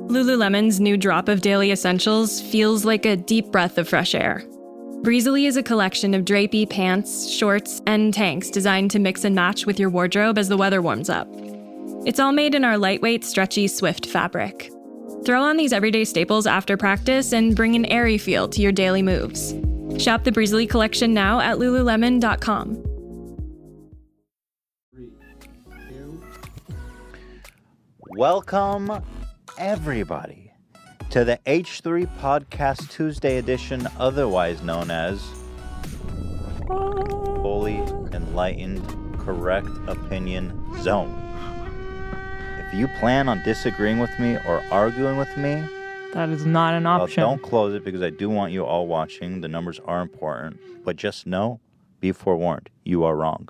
Lululemon's new drop of daily essentials feels like a deep breath of fresh air. Breezily is a collection of drapey pants, shorts, and tanks designed to mix and match with your wardrobe as the weather warms up. It's all made in our lightweight, stretchy Swift fabric. Throw on these everyday staples after practice and bring an airy feel to your daily moves. Shop the Breezily collection now at lululemon.com. Welcome, everybody, to the H3 Podcast Tuesday edition, otherwise known as Fully Enlightened Correct Opinion Zone. If you plan on disagreeing with me or arguing with me, that is not an option. Don't close it because I do want you all watching. The numbers are important, but just know, be forewarned, you are wrong,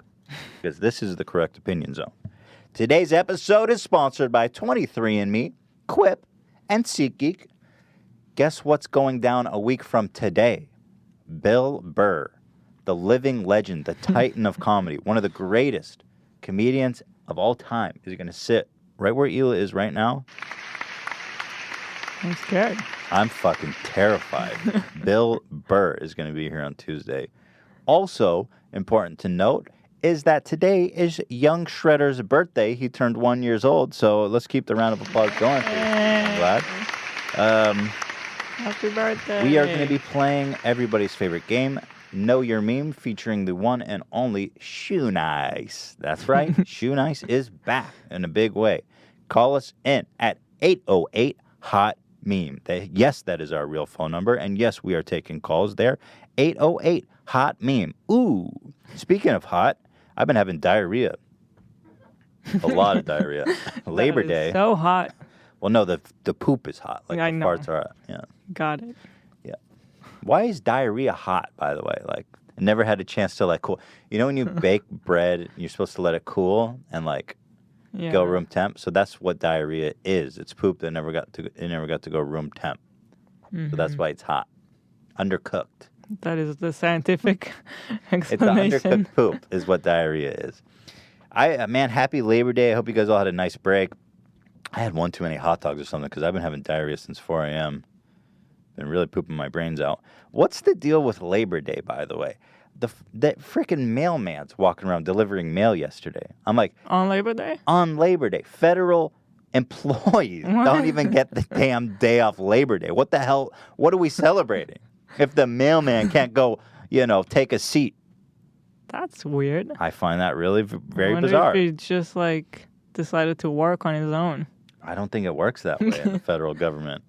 because this is the Correct Opinion Zone. Today's episode is sponsored by 23andMe, Quip, and SeatGeek. Guess what's going down a week from today? Bill Burr, the living legend, the titan of comedy, one of the greatest comedians of all time, is going to sit right where Ela is right now. I'm scared. I'm fucking terrified. Bill Burr is going to be here on Tuesday. Also, important to note, is that today is Young Shredder's birthday. He turned 1 year old, so let's keep the round of applause going. I'm glad. Happy birthday. We are going to be playing everybody's favorite game, Know Your Meme, featuring the one and only Shoe Nice. That's right, Shoe Nice is back in a big way. Call us in at 808-HOT-MEME. Yes, that is our real phone number, and yes, we are taking calls there. 808-HOT-MEME. Ooh, speaking of hot, I've been having diarrhea. A lot of diarrhea. Labor Day. So hot. Well, no, the poop is hot. Like I the know. farts are hot. Yeah. Got it. Yeah. Why is diarrhea hot, by the way? Like, I never had a chance to, like, cool. You know when you bake bread, you're supposed to let it cool and, like, go room temp? So that's what diarrhea is. It's poop that never got to go room temp. Mm-hmm. So that's why it's hot. Undercooked. That is the scientific It's explanation. the undercooked poop is what diarrhea is. Man, happy Labor Day. I hope you guys all had a nice break. I had one too many hot dogs or something because I've been having diarrhea since 4 a.m. Been really pooping my brains out. What's the deal with Labor Day, by the way? That freaking mailman's walking around delivering mail yesterday. I'm like... On Labor Day? On Labor Day. Federal employees don't even get the damn day off Labor Day. What the hell? What are we celebrating? If the mailman can't go, take a seat. That's weird. I find that really very I wonder bizarre. If he just decided to work on his own. I don't think it works that way in the federal government.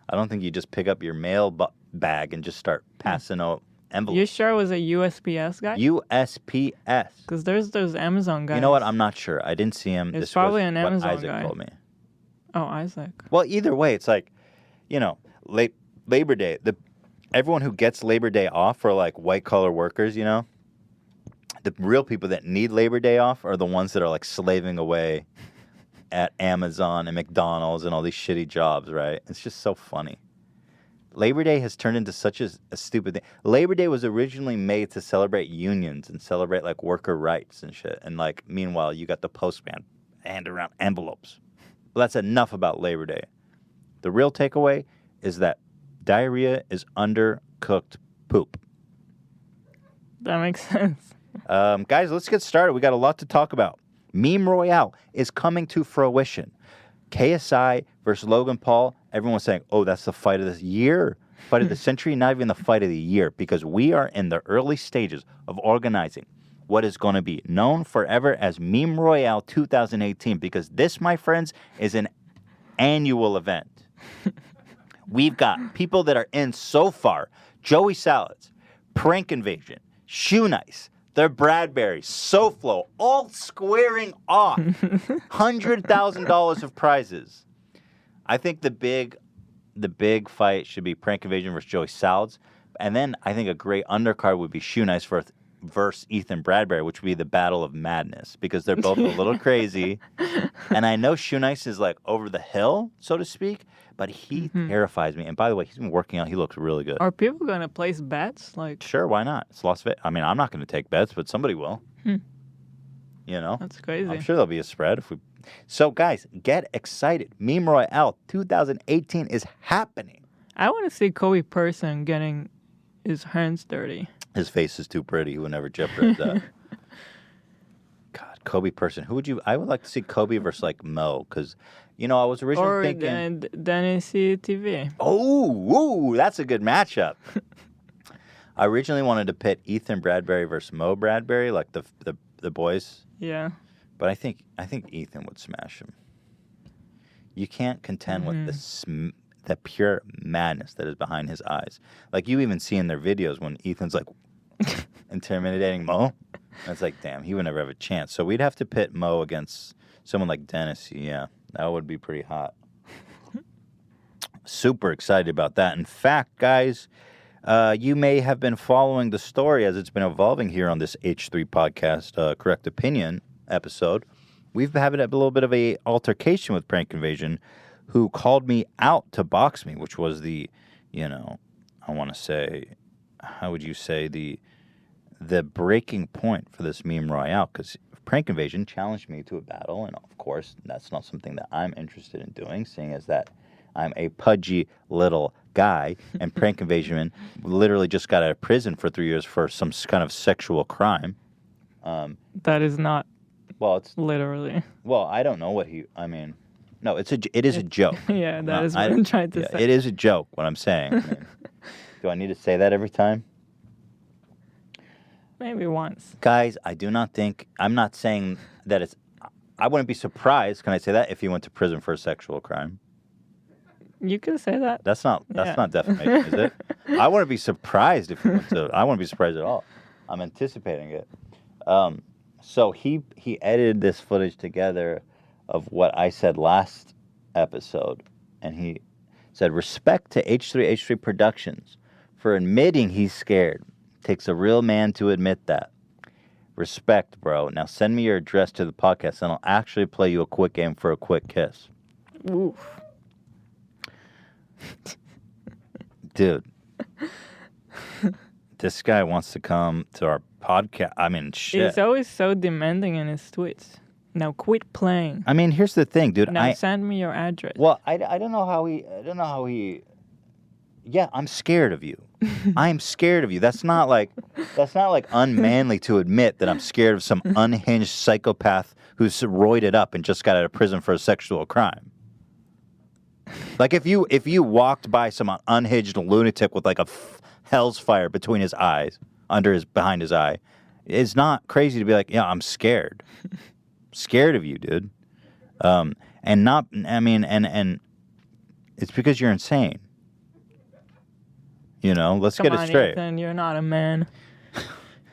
I don't think you just pick up your mail bag and just start passing out envelopes. You sure it was a USPS guy? USPS. Because there's those Amazon guys. You know what? I'm not sure. I didn't see him. It's probably an Amazon Isaac guy. told me. Oh, Isaac. Well, either way, it's like, Labor Day. Everyone who gets Labor Day off are like white collar workers, The real people that need Labor Day off are the ones that are like slaving away at Amazon and McDonald's and all these shitty jobs, right? It's just so funny. Labor Day has turned into such a stupid thing. Labor Day was originally made to celebrate unions and celebrate like worker rights and shit. And like, meanwhile, you got the postman hand around envelopes. Well, that's enough about Labor Day. The real takeaway is that diarrhea is undercooked poop. That makes sense. Guys, let's get started. We got a lot to talk about. Meme Royale is coming to fruition. KSI versus Logan Paul. Everyone's saying, oh, that's the fight of the year, fight of the century, not even the fight of the year, because we are in the early stages of organizing what is going to be known forever as Meme Royale 2018, because this, my friends, is an annual event. We've got people that are in so far. Joey Salads, Prank Invasion, Shoe Nice, the Bradbury, SoFlo, all squaring off $100,000 of prizes. I think the big fight should be Prank Invasion versus Joey Salads. And then I think a great undercard would be Shoe Nice versus Ethan Bradbury, which would be the Battle of Madness, because they're both a little crazy. And I know Shoe Nice is like over the hill, so to speak, but he terrifies me. And by the way, he's been working out. He looks really good. Are people going to place bets? Sure, why not? It's Las Vegas. I mean, I'm not going to take bets, but somebody will. That's crazy. I'm sure there'll be a spread if we So, guys, get excited. Meme Royale 2018 is happening. I want to see Kobe person getting his hands dirty. His face is too pretty. He would never jeopardize that. God, Kobe person. Who would you... I would like to see Kobe versus, like, Mo, because, you know, I was originally thinking... Or Dennis TV. Oh, that's a good matchup. I originally wanted to pit Ethan Bradbury versus Mo Bradbury, like the boys. Yeah. But I think Ethan would smash him. You can't contend with the pure madness that is behind his eyes. Like, you even see in their videos when Ethan's, like, intimidating Mo. And it's like, damn, he would never have a chance. So we'd have to pit Mo against someone like Dennis. Yeah, that would be pretty hot. Super excited about that. In fact, guys, you may have been following the story as it's been evolving here on this H3 podcast, Correct Opinion episode. We've been having a little bit of a altercation with Prank Invasion, who called me out to box me, which was the, you know, I want to say, how would you say, the breaking point for this Meme Royale, because Prank Invasion challenged me to a battle, and of course, that's not something that I'm interested in doing, seeing as that I'm a pudgy little guy, and Prank Invasion literally just got out of prison for 3 years for some kind of sexual crime. That is not. Well, it's literally. Well, I don't know what No, it is a joke. Yeah, that is what I'm trying to say. It is a joke. What I'm saying. I mean, do I need to say that every time? Maybe once. Guys, I do not think. I'm not saying that it's. I wouldn't be surprised. Can I say that if he went to prison for a sexual crime? You can say that. That's not defamation, is it? I wouldn't be surprised if he went to. I wouldn't be surprised at all. I'm anticipating it. So he edited this footage together of what I said last episode, and he said, "Respect to H3 Productions for admitting he's scared. Takes a real man to admit that. Respect, bro. Now send me your address to the podcast, and I'll actually play you a quick game for a quick kiss." Oof. Dude, this guy wants to come to our podcast. I mean, shit. He's always so demanding in his tweets. Now quit playing. I mean, here's the thing, dude. Now send me your address. Well, I don't know how he. Yeah, I'm scared of you. I'm scared of you. That's not like unmanly to admit that I'm scared of some unhinged psychopath who's roided up and just got out of prison for a sexual crime. Like if you walked by some unhinged lunatic with like a hell's fire between his eyes, behind his eye, it's not crazy to be like, yeah, I'm scared. Scared of you, dude. And it's because you're insane. You know, let's get it straight. Ethan, you're not a man.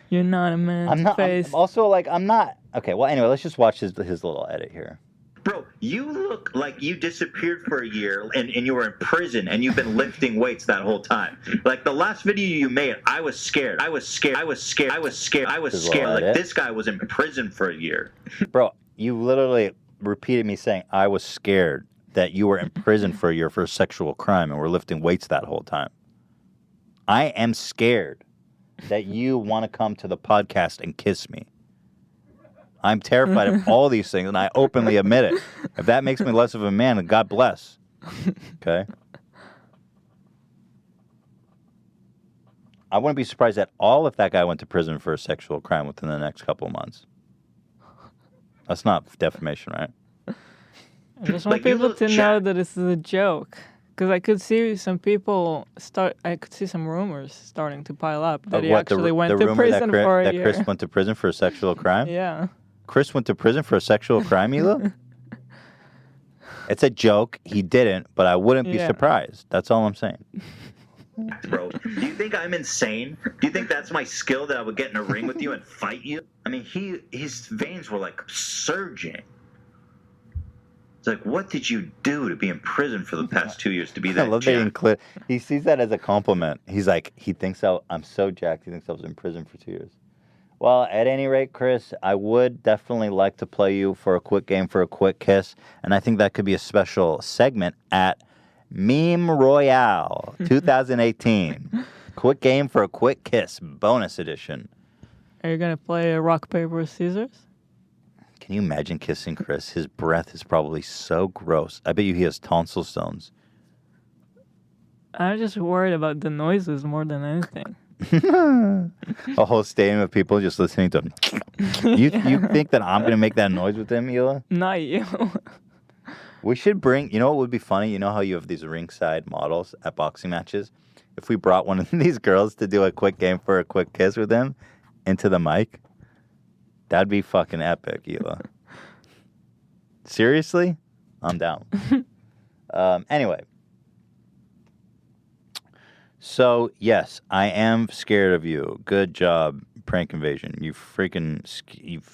You're not a man. I'm not. Face. I'm also, like, I'm not. Okay, well, anyway, let's just watch his little edit here. Bro, you look like you disappeared for a year and you were in prison and you've been lifting weights that whole time. Like the last video you made, I was scared. Like this guy was in prison for a year. Bro, you literally repeated me saying I was scared that you were in prison for a year for a sexual crime and were lifting weights that whole time. I am scared that you want to come to the podcast and kiss me. I'm terrified of all these things, and I openly admit it. If that makes me less of a man, then God bless. Okay? I wouldn't be surprised at all if that guy went to prison for a sexual crime within the next couple of months. That's not defamation, right? I just want people to know that this is a joke. Because I could see some rumors starting to pile up that he actually went to prison for a year. That Chris went to prison for a sexual crime? Yeah. Chris went to prison for a sexual crime, Hila? It's a joke. He didn't, but I wouldn't be surprised. That's all I'm saying. Bro, do you think I'm insane? Do you think that's my skill that I would get in a ring with you and fight you? I mean, his veins were like surging. It's like, what did you do to be in prison for the past 2 years to be that jacked? He sees that as a compliment. He's like, I'm so jacked, he thinks I was in prison for 2 years. Well, at any rate, Chris, I would definitely like to play you for a quick game for a quick kiss, and I think that could be a special segment at Meme Royale 2018. Quick game for a quick kiss, bonus edition. Are you going to play rock, paper, scissors? Can you imagine kissing Chris? His breath is probably so gross. I bet you he has tonsil stones. I'm just worried about the noises more than anything. A whole stadium of people just listening to him. You think that I'm going to make that noise with him, Hila? Not you. We should bring, you know what would be funny? You know how you have these ringside models at boxing matches? If we brought one of these girls to do a quick game for a quick kiss with him into the mic, that'd be fucking epic, Hila. Seriously? I'm down. Anyway. So, yes, I am scared of you. Good job, Prank Invasion. You freaking,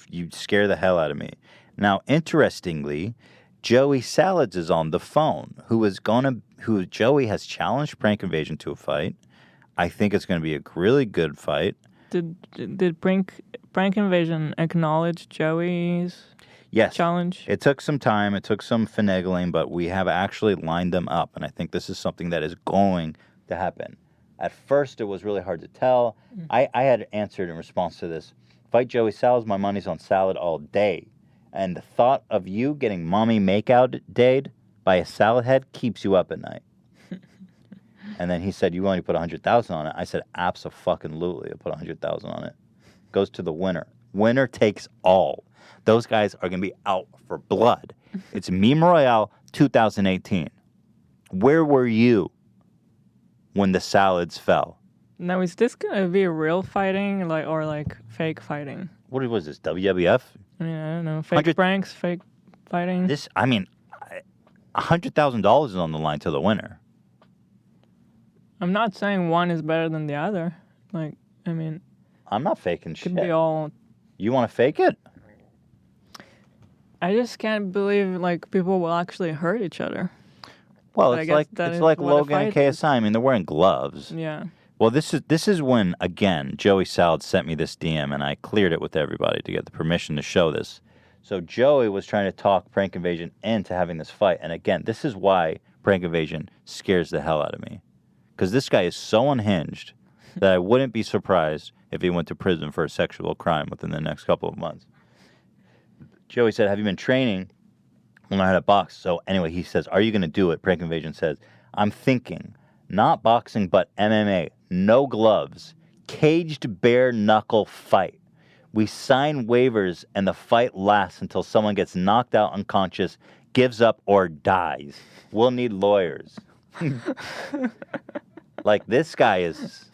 you scare the hell out of me. Now, interestingly, Joey Salads is on the phone, who Joey has challenged Prank Invasion to a fight. I think it's going to be a really good fight. Did Prank Invasion acknowledge Joey's challenge? It took some time. It took some finagling, but we have actually lined them up, and I think this is something that is going to happen. At first, it was really hard to tell. I had answered in response to this. Fight Joey Salads, my money's on Salad all day. And the thought of you getting mommy makeout dayed by a salad head keeps you up at night. And then he said, you only put $100,000 on it. I said, abso-fucking-lutely, I'll put $100,000 on it. Goes to the winner. Winner takes all. Those guys are going to be out for blood. It's Meme Royale 2018. Where were you when the salads fell? Now, is this going to be real fighting or fake fighting? What was this, WWF? Yeah, I don't know. Fake pranks, fake fighting. $100,000 is on the line to the winner. I'm not saying one is better than the other. I'm not faking shit. Could be all. You want to fake it? I just can't believe people will actually hurt each other. Well, it's like Logan and KSI. I mean, they're wearing gloves. Yeah. Well, this is when, again, Joey Salad sent me this DM, and I cleared it with everybody to get the permission to show this. So Joey was trying to talk Prank Invasion into having this fight. And again, this is why Prank Invasion scares the hell out of me. Because this guy is so unhinged that I wouldn't be surprised if he went to prison for a sexual crime within the next couple of months. Joey said, have you been training? Learn how to box. So anyway, he says, are you going to do it? Prank Invasion says, I'm thinking, not boxing, but MMA. No gloves, caged bare knuckle fight. We sign waivers and the fight lasts until someone gets knocked out unconscious, gives up, or dies. We'll need lawyers. This guy is...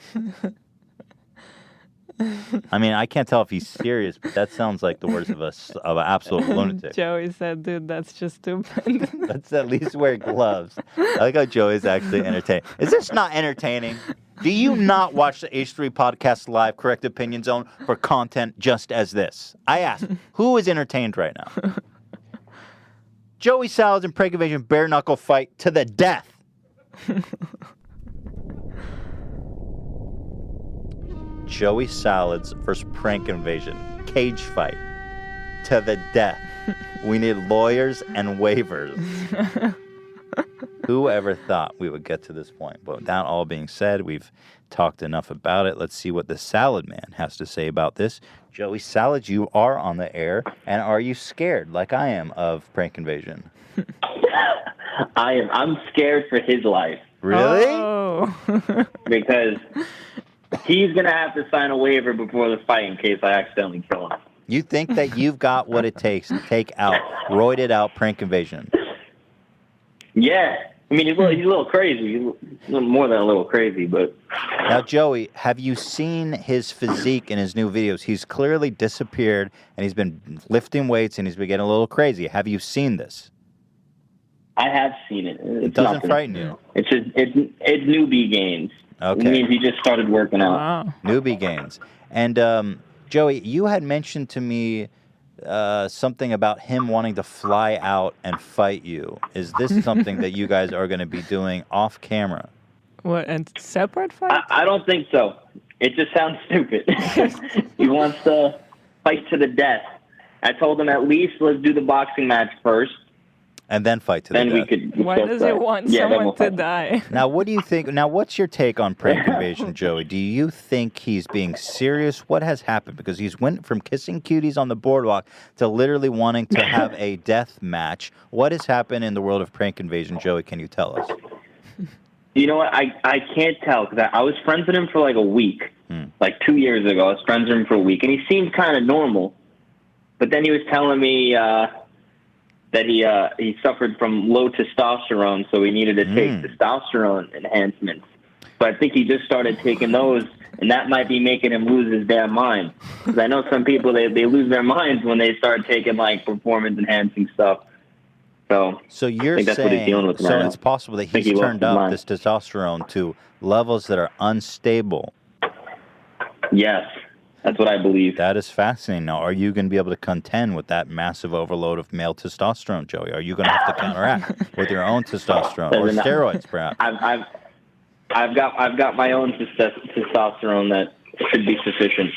I mean, I can't tell if he's serious, but that sounds like the words of an absolute lunatic. Joey said, dude, that's just stupid. Let's at least wear gloves. I like how Joey's actually entertaining. Is this not entertaining? Do you not watch the H3 Podcast Live Correct Opinion Zone for content just as this? I ask, who is entertained right now? Joey Salads and Prank Invasion bare knuckle fight to the death. Joey Salads versus Prank Invasion. Cage fight. To the death. We need lawyers and waivers. Who ever thought we would get to this point? But that all being said, we've talked enough about it. Let's see what the Salad Man has to say about this. Joey Salads, you are on the air. And are you scared, like I am, of Prank Invasion? I am. I'm scared for his life. Really? Oh. Because... he's going to have to sign a waiver before the fight in case I accidentally kill him. You think that you've got what it takes to take out, roided out Prank Invasion? Yeah. I mean, he's a little crazy. He's a little more than a little crazy, but... Now, Joey, have you seen his physique in his new videos? He's clearly disappeared, and he's been lifting weights, and he's been getting a little crazy. Have you seen this? I have seen it. It doesn't frighten you? It's newbie gains. Okay. It means he just started working out. Wow. Newbie gains. And, Joey, you had mentioned to me something about him wanting to fly out and fight you. Is this something that you guys are going to be doing off camera? What, and separate fight? I don't think so. It just sounds stupid. He wants to fight to the death. I told him at least let's do the boxing match first. And then fight to then the we death. could. Why does he want then someone we'll to fight. die? Now, what do you think? Now, what's your take on prank invasion, Joey? Do you think he's being serious? What has happened? Because he's went from kissing cuties on the boardwalk to literally wanting to have a death match. What has happened in the world of prank invasion, Joey? Can you tell us? You know what? I can't tell because I was friends with him for like a week. Like 2 years ago, I was friends with him for a week, and he seemed kind of normal. But then he was telling me that he suffered from low testosterone, so he needed to take testosterone enhancements. So I think he just started taking those, and that might be making him lose his damn mind. Because I know some people, they lose their minds when they start taking, like, performance-enhancing stuff. So you're I think that's what he's saying, dealing with so now. it's possible that think he's he lost turned his up mind. this testosterone to levels that are unstable. Yes, that's what I believe. That is fascinating. Now, are you going to be able to contend with that massive overload of male testosterone, Joey? Are you going to have to counteract with your own testosterone or steroids, perhaps? I've got my own testosterone that should be sufficient.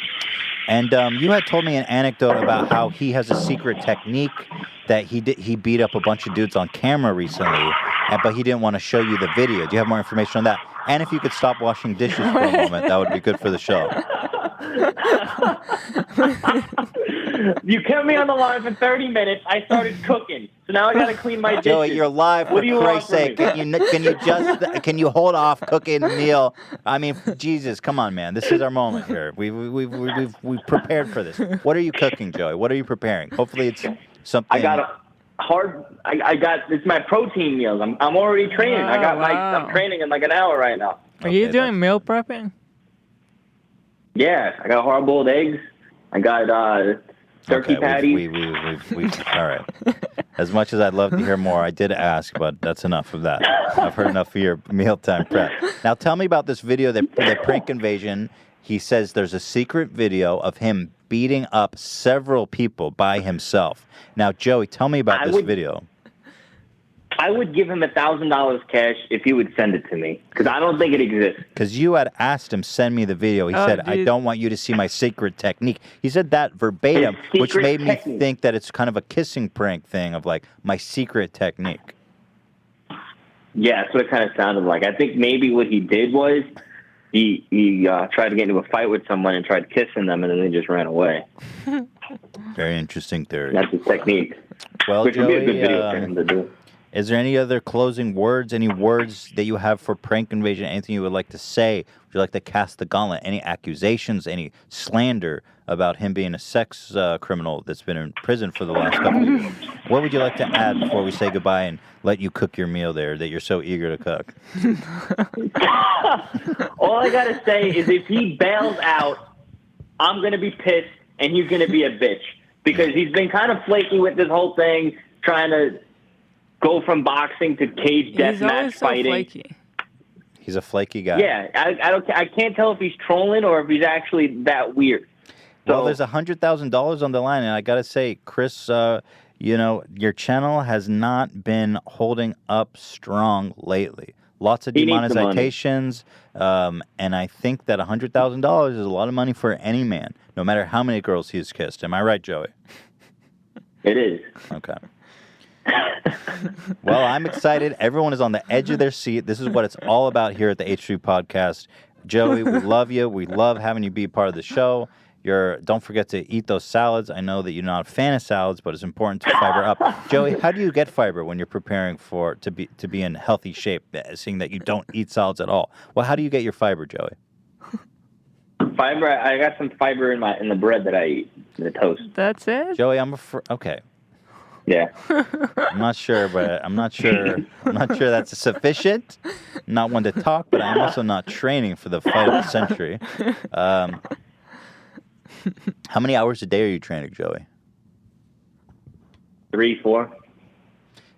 And you had told me an anecdote about how he has a secret technique that he beat up a bunch of dudes on camera recently, but he didn't want to show you the video. Do you have more information on that? And if you could stop washing dishes for a moment, that would be good for the show. You kept me on the line for 30 minutes. I started cooking, so now I got to clean my dishes. Joey, you're live. What For do you Christ's want from sake, can you hold off cooking the meal? I mean, Jesus, come on, man. This is our moment here. We've prepared for this. What are you cooking, Joey? What are you preparing? Hopefully, it's something. I got it's my protein meals. I'm already training. I'm training in like an hour right now. Are you doing meal prepping? Yeah, I got hard-boiled eggs. I got turkey patties. All right. As much as I'd love to hear more, I did ask, but that's enough of that. I've heard enough of your mealtime prep. Now, tell me about this video, the prank invasion. He says there's a secret video of him beating up several people by himself. Now, Joey, tell me about this video. I would give him $1,000 cash if he would send it to me, because I don't think it exists. Because you had asked him, send me the video. He said, I don't want you to see my secret technique. He said that verbatim, which made me think that it's kind of a kissing prank thing of like, my secret technique. Yeah, that's what it kind of sounded like. I think maybe what he did was he tried to get into a fight with someone and tried kissing them, and then they just ran away. Very interesting theory. That's his technique. Well, which would be a good Joey, video for him to do. Is there any other closing words, any words that you have for prank invasion, anything you would like to say? Would you like to cast the gauntlet? Any accusations, any slander about him being a sex criminal that's been in prison for the last couple of years? What would you like to add before we say goodbye and let you cook your meal there that you're so eager to cook? All I got to say is if he bails out, I'm going to be pissed and he's going to be a bitch. Because he's been kind of flaky with this whole thing, trying to go from boxing to cage deathmatch fighting. Flaky. He's a flaky guy. Yeah, I can't tell if he's trolling or if he's actually that weird. So, well, there's $100,000 on the line, and I gotta say, Chris, your channel has not been holding up strong lately. Lots of demonetizations, and I think that $100,000 is a lot of money for any man, no matter how many girls he's kissed. Am I right, Joey? It is. Okay. Well, I'm excited. Everyone is on the edge of their seat. This is what it's all about here at the H3 Podcast. Joey, we love you. We love having you be part of the show. Don't forget to eat those salads. I know that you're not a fan of salads, but it's important to fiber up. Joey, how do you get fiber when you're preparing to be in healthy shape, seeing that you don't eat salads at all? Well, how do you get your fiber, Joey? Fiber. I got some fiber in the bread that I eat, in the toast. That's it? Joey, okay. Yeah. I'm not sure that's sufficient. I'm not one to talk, but I'm also not training for the fight of the century. How many hours a day are you training, Joey? 3, 4.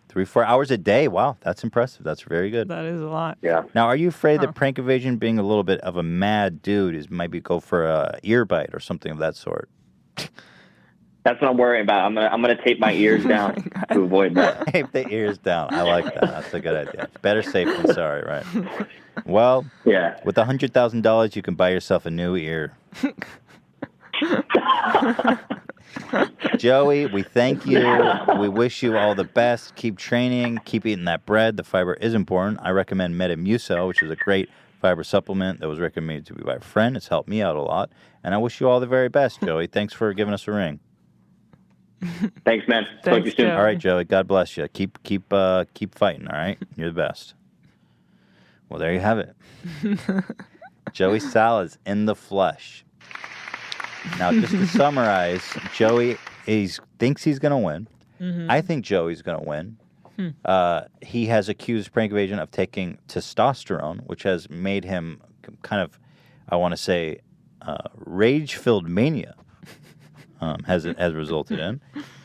3, 4 hours a day. Wow, that's impressive. That's very good. That is a lot. Yeah. Now, are you afraid that prank evasion, being a little bit of a mad dude, maybe go for a ear bite or something of that sort? That's what I'm worrying about. I'm gonna tape my ears down to avoid that. Tape the ears down. I like that. That's a good idea. Better safe than sorry, right? Well, yeah. With $100,000, you can buy yourself a new ear. Joey, we thank you. We wish you all the best. Keep training. Keep eating that bread. The fiber is important. I recommend Metamucil, which is a great fiber supplement that was recommended to me by a friend. It's helped me out a lot. And I wish you all the very best, Joey. Thanks for giving us a ring. Thanks, man. Talk to you Thanks, soon. Joe. All right, Joey. God bless you. Keep fighting. All right, you're the best. Well, there you have it. Joey Salas in the flesh. Now, just to summarize, Joey thinks he's going to win. Mm-hmm. I think Joey's going to win. He has accused Prank Evasion of taking testosterone, which has made him kind of, I want to say, rage-filled mania. Has resulted in,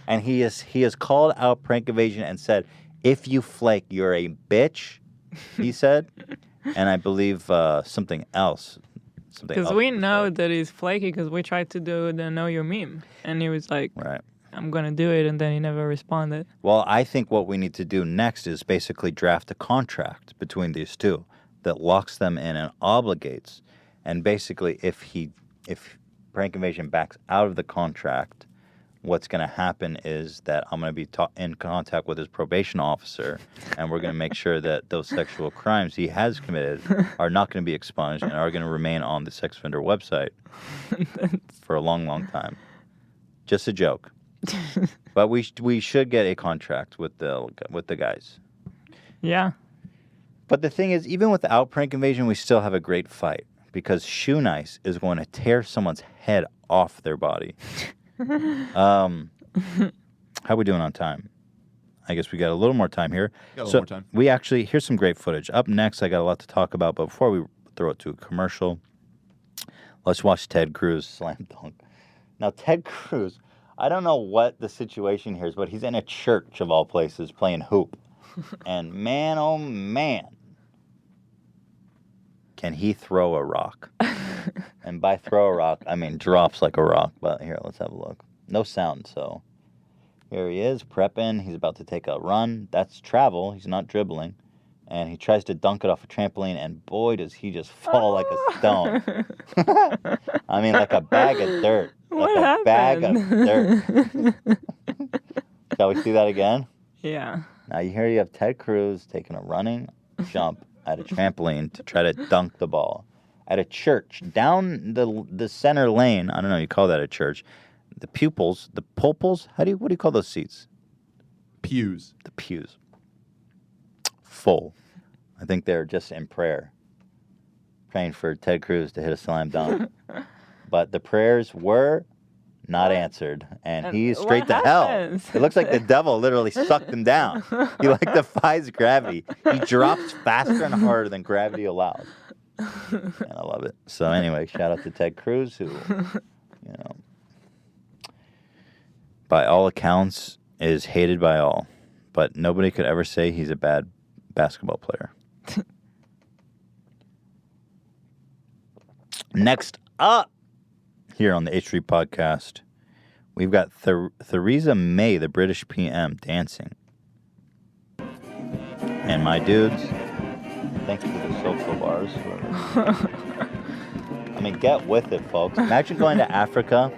and he has called out Prank Evasion and said, "If you flake, you're a bitch," he said, and I believe something else. Because we know that he's flaky because we tried to do the Know Your Meme. And he was like, Right. I'm going to do it. And then he never responded. Well, I think what we need to do next is basically draft a contract between these two that locks them in and obligates. And basically, if Prank Invasion backs out of the contract, what's going to happen is that I'm going to be in contact with his probation officer, and we're going to make sure that those sexual crimes he has committed are not going to be expunged and are going to remain on the sex offender website for a long, long time. Just a joke. But we should get a contract with the guys. Yeah. But the thing is, even without Prank Invasion, we still have a great fight because Shoe Nice is going to tear someone's head off their body. How we doing on time? I guess we got a little more time here. Got a little more time. We actually, here's some great footage. Up next, I got a lot to talk about, but before we throw it to a commercial, let's watch Ted Cruz slam dunk. Now, Ted Cruz, I don't know what the situation here is, but he's in a church of all places playing hoop. And man, oh man, can he throw a rock? And by throw a rock, I mean drops like a rock. But here, let's have a look. No sound, so here he is, prepping. He's about to take a run. That's travel. He's not dribbling. And he tries to dunk it off a trampoline, and boy, does he just fall like a stone. I mean, like a bag of dirt. What like a bag of happened? dirt. Shall we see that again? Yeah. Now, here you have Ted Cruz taking a running jump at a trampoline to try to dunk the ball at a church down the center lane. I don't know, you call that a church. The pupils, the pulpils, what do you call those seats? Pews. The pews. Full. I think they're just in prayer, praying for Ted Cruz to hit a slam dunk. But the prayers were not answered, and he's straight to hell. It looks like the devil literally sucked him down. He like defies gravity. He drops faster and harder than gravity allows. And I love it. So anyway, shout out to Ted Cruz, who, by all accounts, is hated by all. But nobody could ever say he's a bad basketball player. Next up, here on the H3 podcast, we've got Theresa May, the British PM, dancing. And my dudes, thanks to the social bars. I mean, get with it, folks. Imagine going to Africa,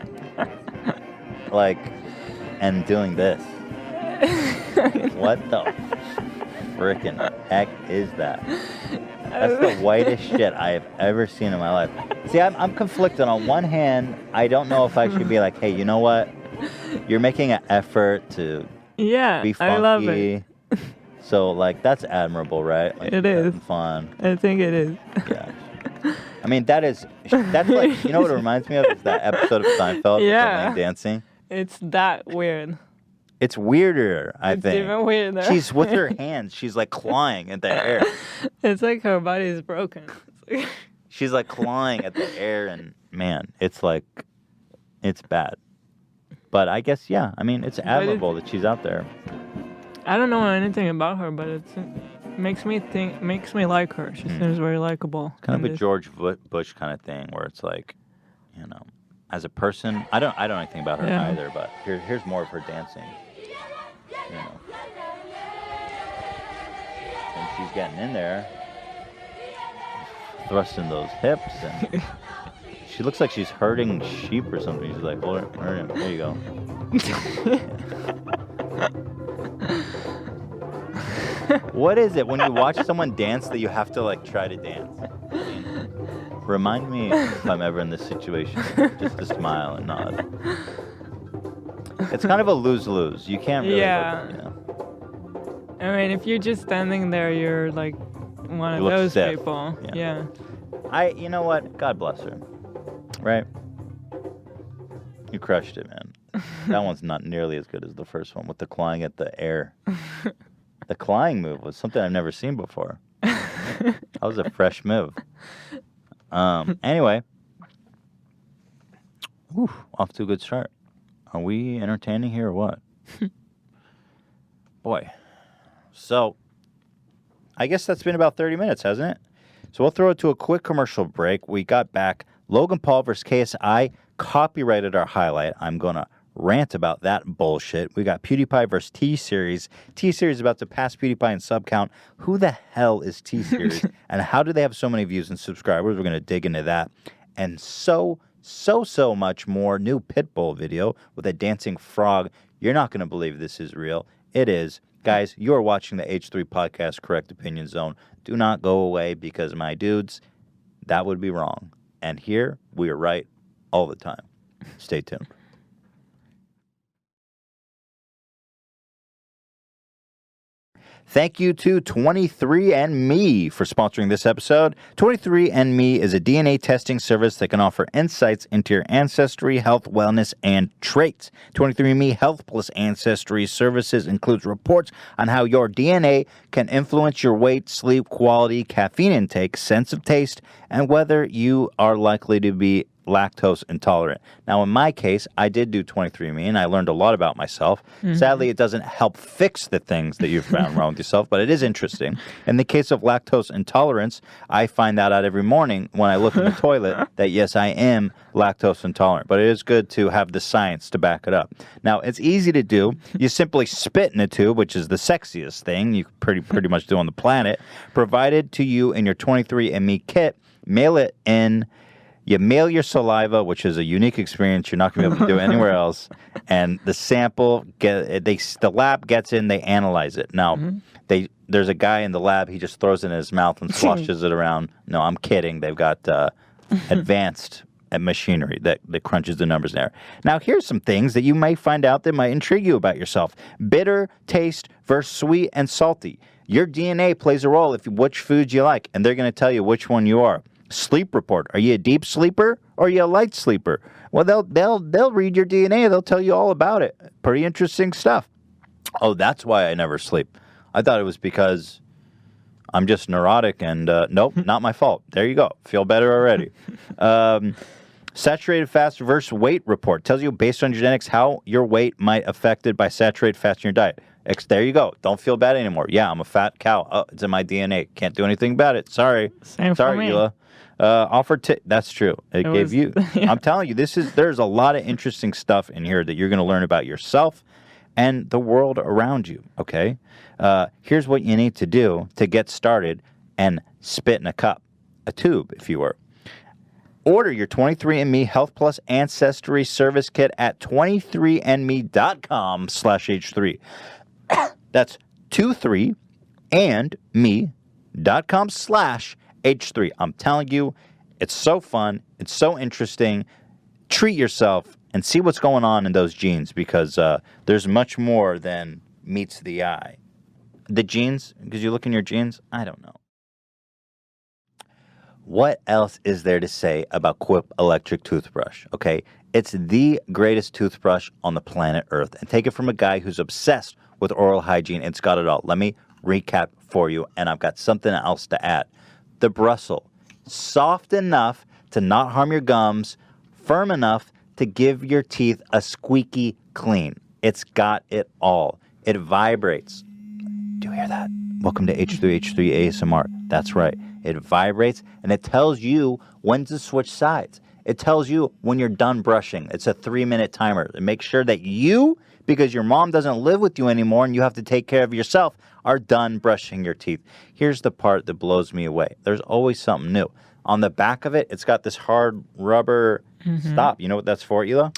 and doing this. What the frickin' heck is that? That's the whitest shit I have ever seen in my life. See, I'm conflicted. On one hand, I don't know if I should be like, hey, you know what? You're making an effort to be funky. I love it. So, that's admirable, right? It is. Fun. I think it is. Yeah. I mean, that's like, you know what it reminds me of? Is that episode of Seinfeld with the lane dancing? It's that weird. It's weirder, I think. It's even weirder. She's with her hands. She's clawing at the air. It's like her body is broken. She's clawing at the air, and man, it's bad. But I guess, yeah. I mean, it's admirable that she's out there. I don't know anything about her, but it makes me like her. She seems very likable. Kind of a George Bush kind of thing, where it's as a person, I don't know anything about her either. But here's more of her dancing. And she's getting in there, thrusting those hips, and She looks like she's herding sheep or something. She's like, hold her. There you go. What is it when you watch someone dance that you have to like try to dance? I mean, remind me if I'm ever in this situation. Just to smile and nod. It's kind of a lose-lose. You can't really. Yeah. Look, you know. I mean, if you're just standing there, you're like one You of look those stiff. people. Yeah. You know what? God bless her. Right? You crushed it, man. That one's not nearly as good as the first one with the clawing at the air. The clawing move was something I've never seen before. That was a fresh move. Anyway. Whew, off to a good start. Are we entertaining here or what? Boy. So, I guess that's been about 30 minutes, hasn't it? So we'll throw it to a quick commercial break. We got back. Logan Paul versus KSI copyrighted our highlight. I'm going to rant about that bullshit. We got PewDiePie versus T-Series. T-Series about to pass PewDiePie in sub count. Who the hell is T-Series? And how do they have so many views and subscribers? We're going to dig into that. And so much more. New Pitbull video with a dancing frog. You're not going to believe this is real. It is. Guys, you are watching the H3 Podcast Correct Opinion Zone. Do not go away because, my dudes, that would be wrong. And here, we are right all the time. Stay tuned. Thank you to 23andMe for sponsoring this episode. 23andMe is a DNA testing service that can offer insights into your ancestry, health, wellness, and traits. 23andMe Health Plus Ancestry Services includes reports on how your DNA can influence your weight, sleep quality, caffeine intake, sense of taste, and whether you are likely to be lactose intolerant. Now, in my case, I did do 23andMe, and I learned a lot about myself. Mm-hmm. Sadly, it doesn't help fix the things that you've found wrong with yourself, but it is interesting. In the case of lactose intolerance, I find that out every morning when I look in the toilet that, yes, I am lactose intolerant, but it is good to have the science to back it up. Now, it's easy to do. You simply spit in a tube, which is the sexiest thing you pretty much do on the planet, provided to you in your 23andMe kit. Mail it in. You mail your saliva, which is a unique experience you're not going to be able to do anywhere else, and the sample, the lab gets in, they analyze it. Now, there's a guy in the lab, he just throws it in his mouth and sloshes it around. No, I'm kidding. They've got advanced machinery that crunches the numbers there. Now, here's some things that you may find out that might intrigue you about yourself. Bitter taste versus sweet and salty. Your DNA plays a role which foods you like, and they're going to tell you which one you are. Sleep report. Are you a deep sleeper or are you a light sleeper? Well, they'll read your DNA. They'll tell you all about it. Pretty interesting stuff. Oh, that's why I never sleep. I thought it was because I'm just neurotic and nope, not my fault. There you go. Feel better already. Saturated fat versus weight report. Tells you based on genetics how your weight might affected by saturated fats in your diet. There you go. Don't feel bad anymore. Yeah, I'm a fat cow. Oh, it's in my DNA. Can't do anything about it. Sorry. Same Sorry, for me. Hila. That's true. It gave you. Yeah. I'm telling you, there's a lot of interesting stuff in here that you're going to learn about yourself and the world around you. Okay. Here's what you need to do to get started and spit in a cup, a tube, if you were. Order your 23andMe Health Plus Ancestry Service Kit at 23andme.com/H3. That's 23andme.com/H3. I'm telling you, it's so fun. It's so interesting. Treat yourself and see what's going on in those genes because there's much more than meets the eye. The genes, because you look in your genes, I don't know. What else is there to say about Quip Electric Toothbrush? Okay, it's the greatest toothbrush on the planet Earth. And take it from a guy who's obsessed with oral hygiene. It's got it all. Let me recap for you, and I've got something else to add. The bristle, soft enough to not harm your gums, firm enough to give your teeth a squeaky clean. It's got it all. It vibrates. Do you hear that? Welcome to H3H3 ASMR. That's right. It vibrates, and it tells you when to switch sides. It tells you when you're done brushing. It's a 3-minute timer. It makes sure that you because your mom doesn't live with you anymore and you have to take care of yourself, are done brushing your teeth. Here's the part that blows me away. There's always something new. On the back of it, it's got this hard rubber stop. You know what that's for, Ela?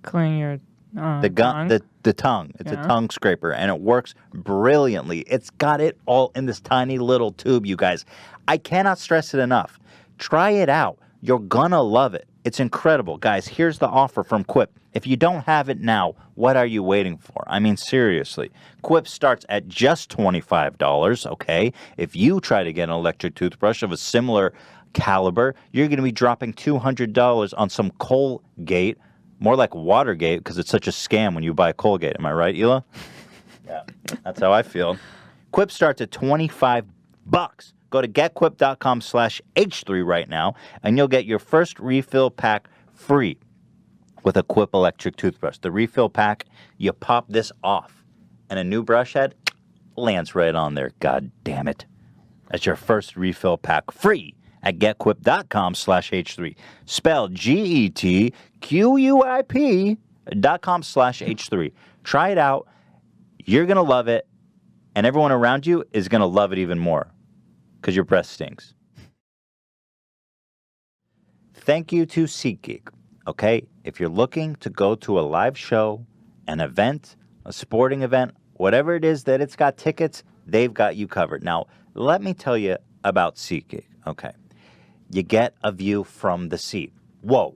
Clean your tongue. The tongue. It's a tongue scraper, and it works brilliantly. It's got it all in this tiny little tube, you guys. I cannot stress it enough. Try it out. You're gonna love it. It's incredible. Guys, here's the offer from Quip. If you don't have it now, what are you waiting for? I mean, seriously. Quip starts at just $25, okay? If you try to get an electric toothbrush of a similar caliber, you're going to be dropping $200 on some Colgate, more like Watergate, because it's such a scam when you buy Colgate. Am I right, Ela? Yeah, that's how I feel. Quip starts at $25. Go to getquip.com/H3 right now, and you'll get your first refill pack free with a Quip electric toothbrush. The refill pack, you pop this off, and a new brush head lands right on there. God damn it. That's your first refill pack free at getquip.com/H3. Spelled GETQUIP.com/H3. Try it out. You're going to love it, and everyone around you is going to love it even more because your breath stinks. Thank you to SeatGeek. Okay, if you're looking to go to a live show, an event, a sporting event, whatever it is that it's got tickets, they've got you covered. Now, let me tell you about SeatGeek. Okay, you get a view from the seat. Whoa,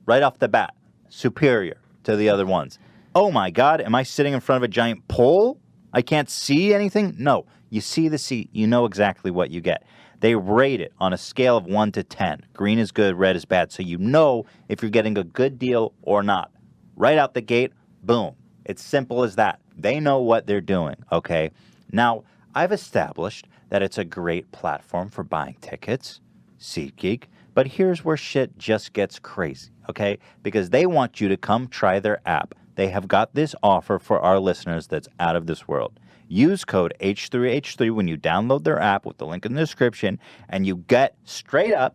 right off the bat, superior to the other ones. Oh my God, am I sitting in front of a giant pole? I can't see anything? No, you see the seat, you know exactly what you get. They rate it on a scale of 1 to 10. Green is good, red is bad, so you know if you're getting a good deal or not. Right out the gate, boom. It's simple as that. They know what they're doing, okay? Now, I've established that it's a great platform for buying tickets, SeatGeek, but here's where shit just gets crazy, okay? Because they want you to come try their app. They have got this offer for our listeners that's out of this world. Use code H3H3 when you download their app with the link in the description, and you get straight up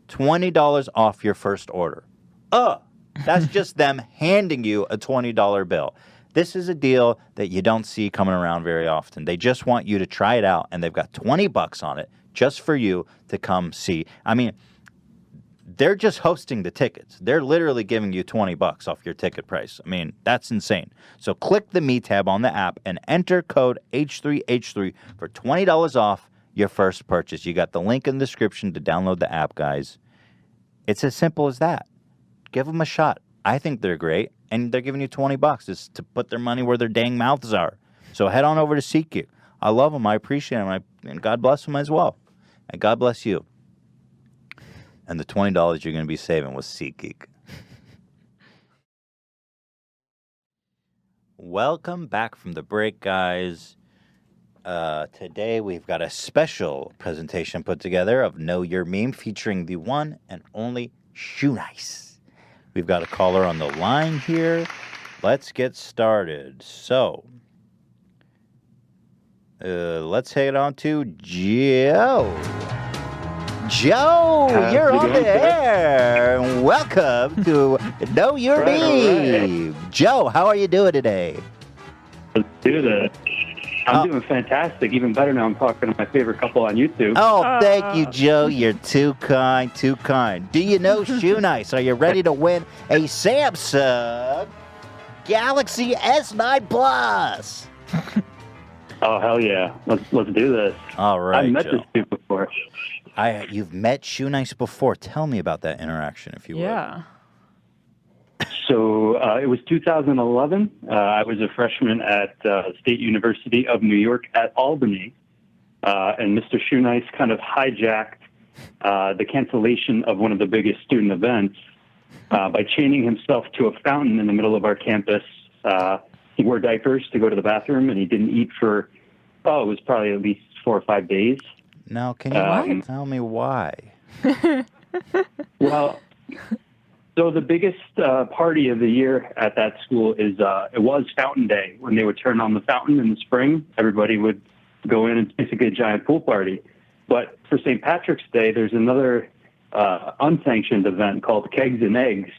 $20 off your first order. That's just them handing you a $20 bill. This is a deal that you don't see coming around very often. They just want you to try it out, and they've got $20 on it just for you to come see. I mean, they're just hosting the tickets. They're literally giving you $20 off your ticket price. I mean, that's insane. So click the Me tab on the app and enter code H3H3 for $20 off your first purchase. You got the link in the description to download the app, guys. It's as simple as that. Give them a shot. I think they're great, and they're giving you $20 just to put their money where their dang mouths are. So head on over to SeatGeek. I love them. I appreciate them. And God bless them as well. And God bless you. And the $20 you're going to be saving with SeatGeek. Welcome back from the break, guys. Today we've got a special presentation put together of Know Your Meme featuring the one and only Shoe Nice. We've got a caller on the line here. Let's get started. So, let's head on to Joe. Joe, you're on the air. Welcome to Know Your Meme. Right. Joe, how are you doing today? Let's do this. I'm doing fantastic. Even better now I'm talking to my favorite couple on YouTube. Oh, thank you, Joe. You're too kind, too kind. Do you know Shoe Nice? Are you ready to win a Samsung Galaxy S9 Plus? Oh, hell yeah. Let's do this. All right, I've met Joe. this dude before. You've met Shoe Nice before. Tell me about that interaction, if you will. Yeah. So it was 2011. I was a freshman at State University of New York at Albany, and Mr. Shoe Nice kind of hijacked the cancellation of one of the biggest student events by chaining himself to a fountain in the middle of our campus. He wore diapers to go to the bathroom, and he didn't eat for, it was probably at least 4 or 5 days. Now, can you tell me why? Well, so the biggest party of the year at that school is it was Fountain Day. When they would turn on the fountain in the spring, everybody would go in and basically a giant pool party. But for St. Patrick's Day, there's another unsanctioned event called Kegs and Eggs,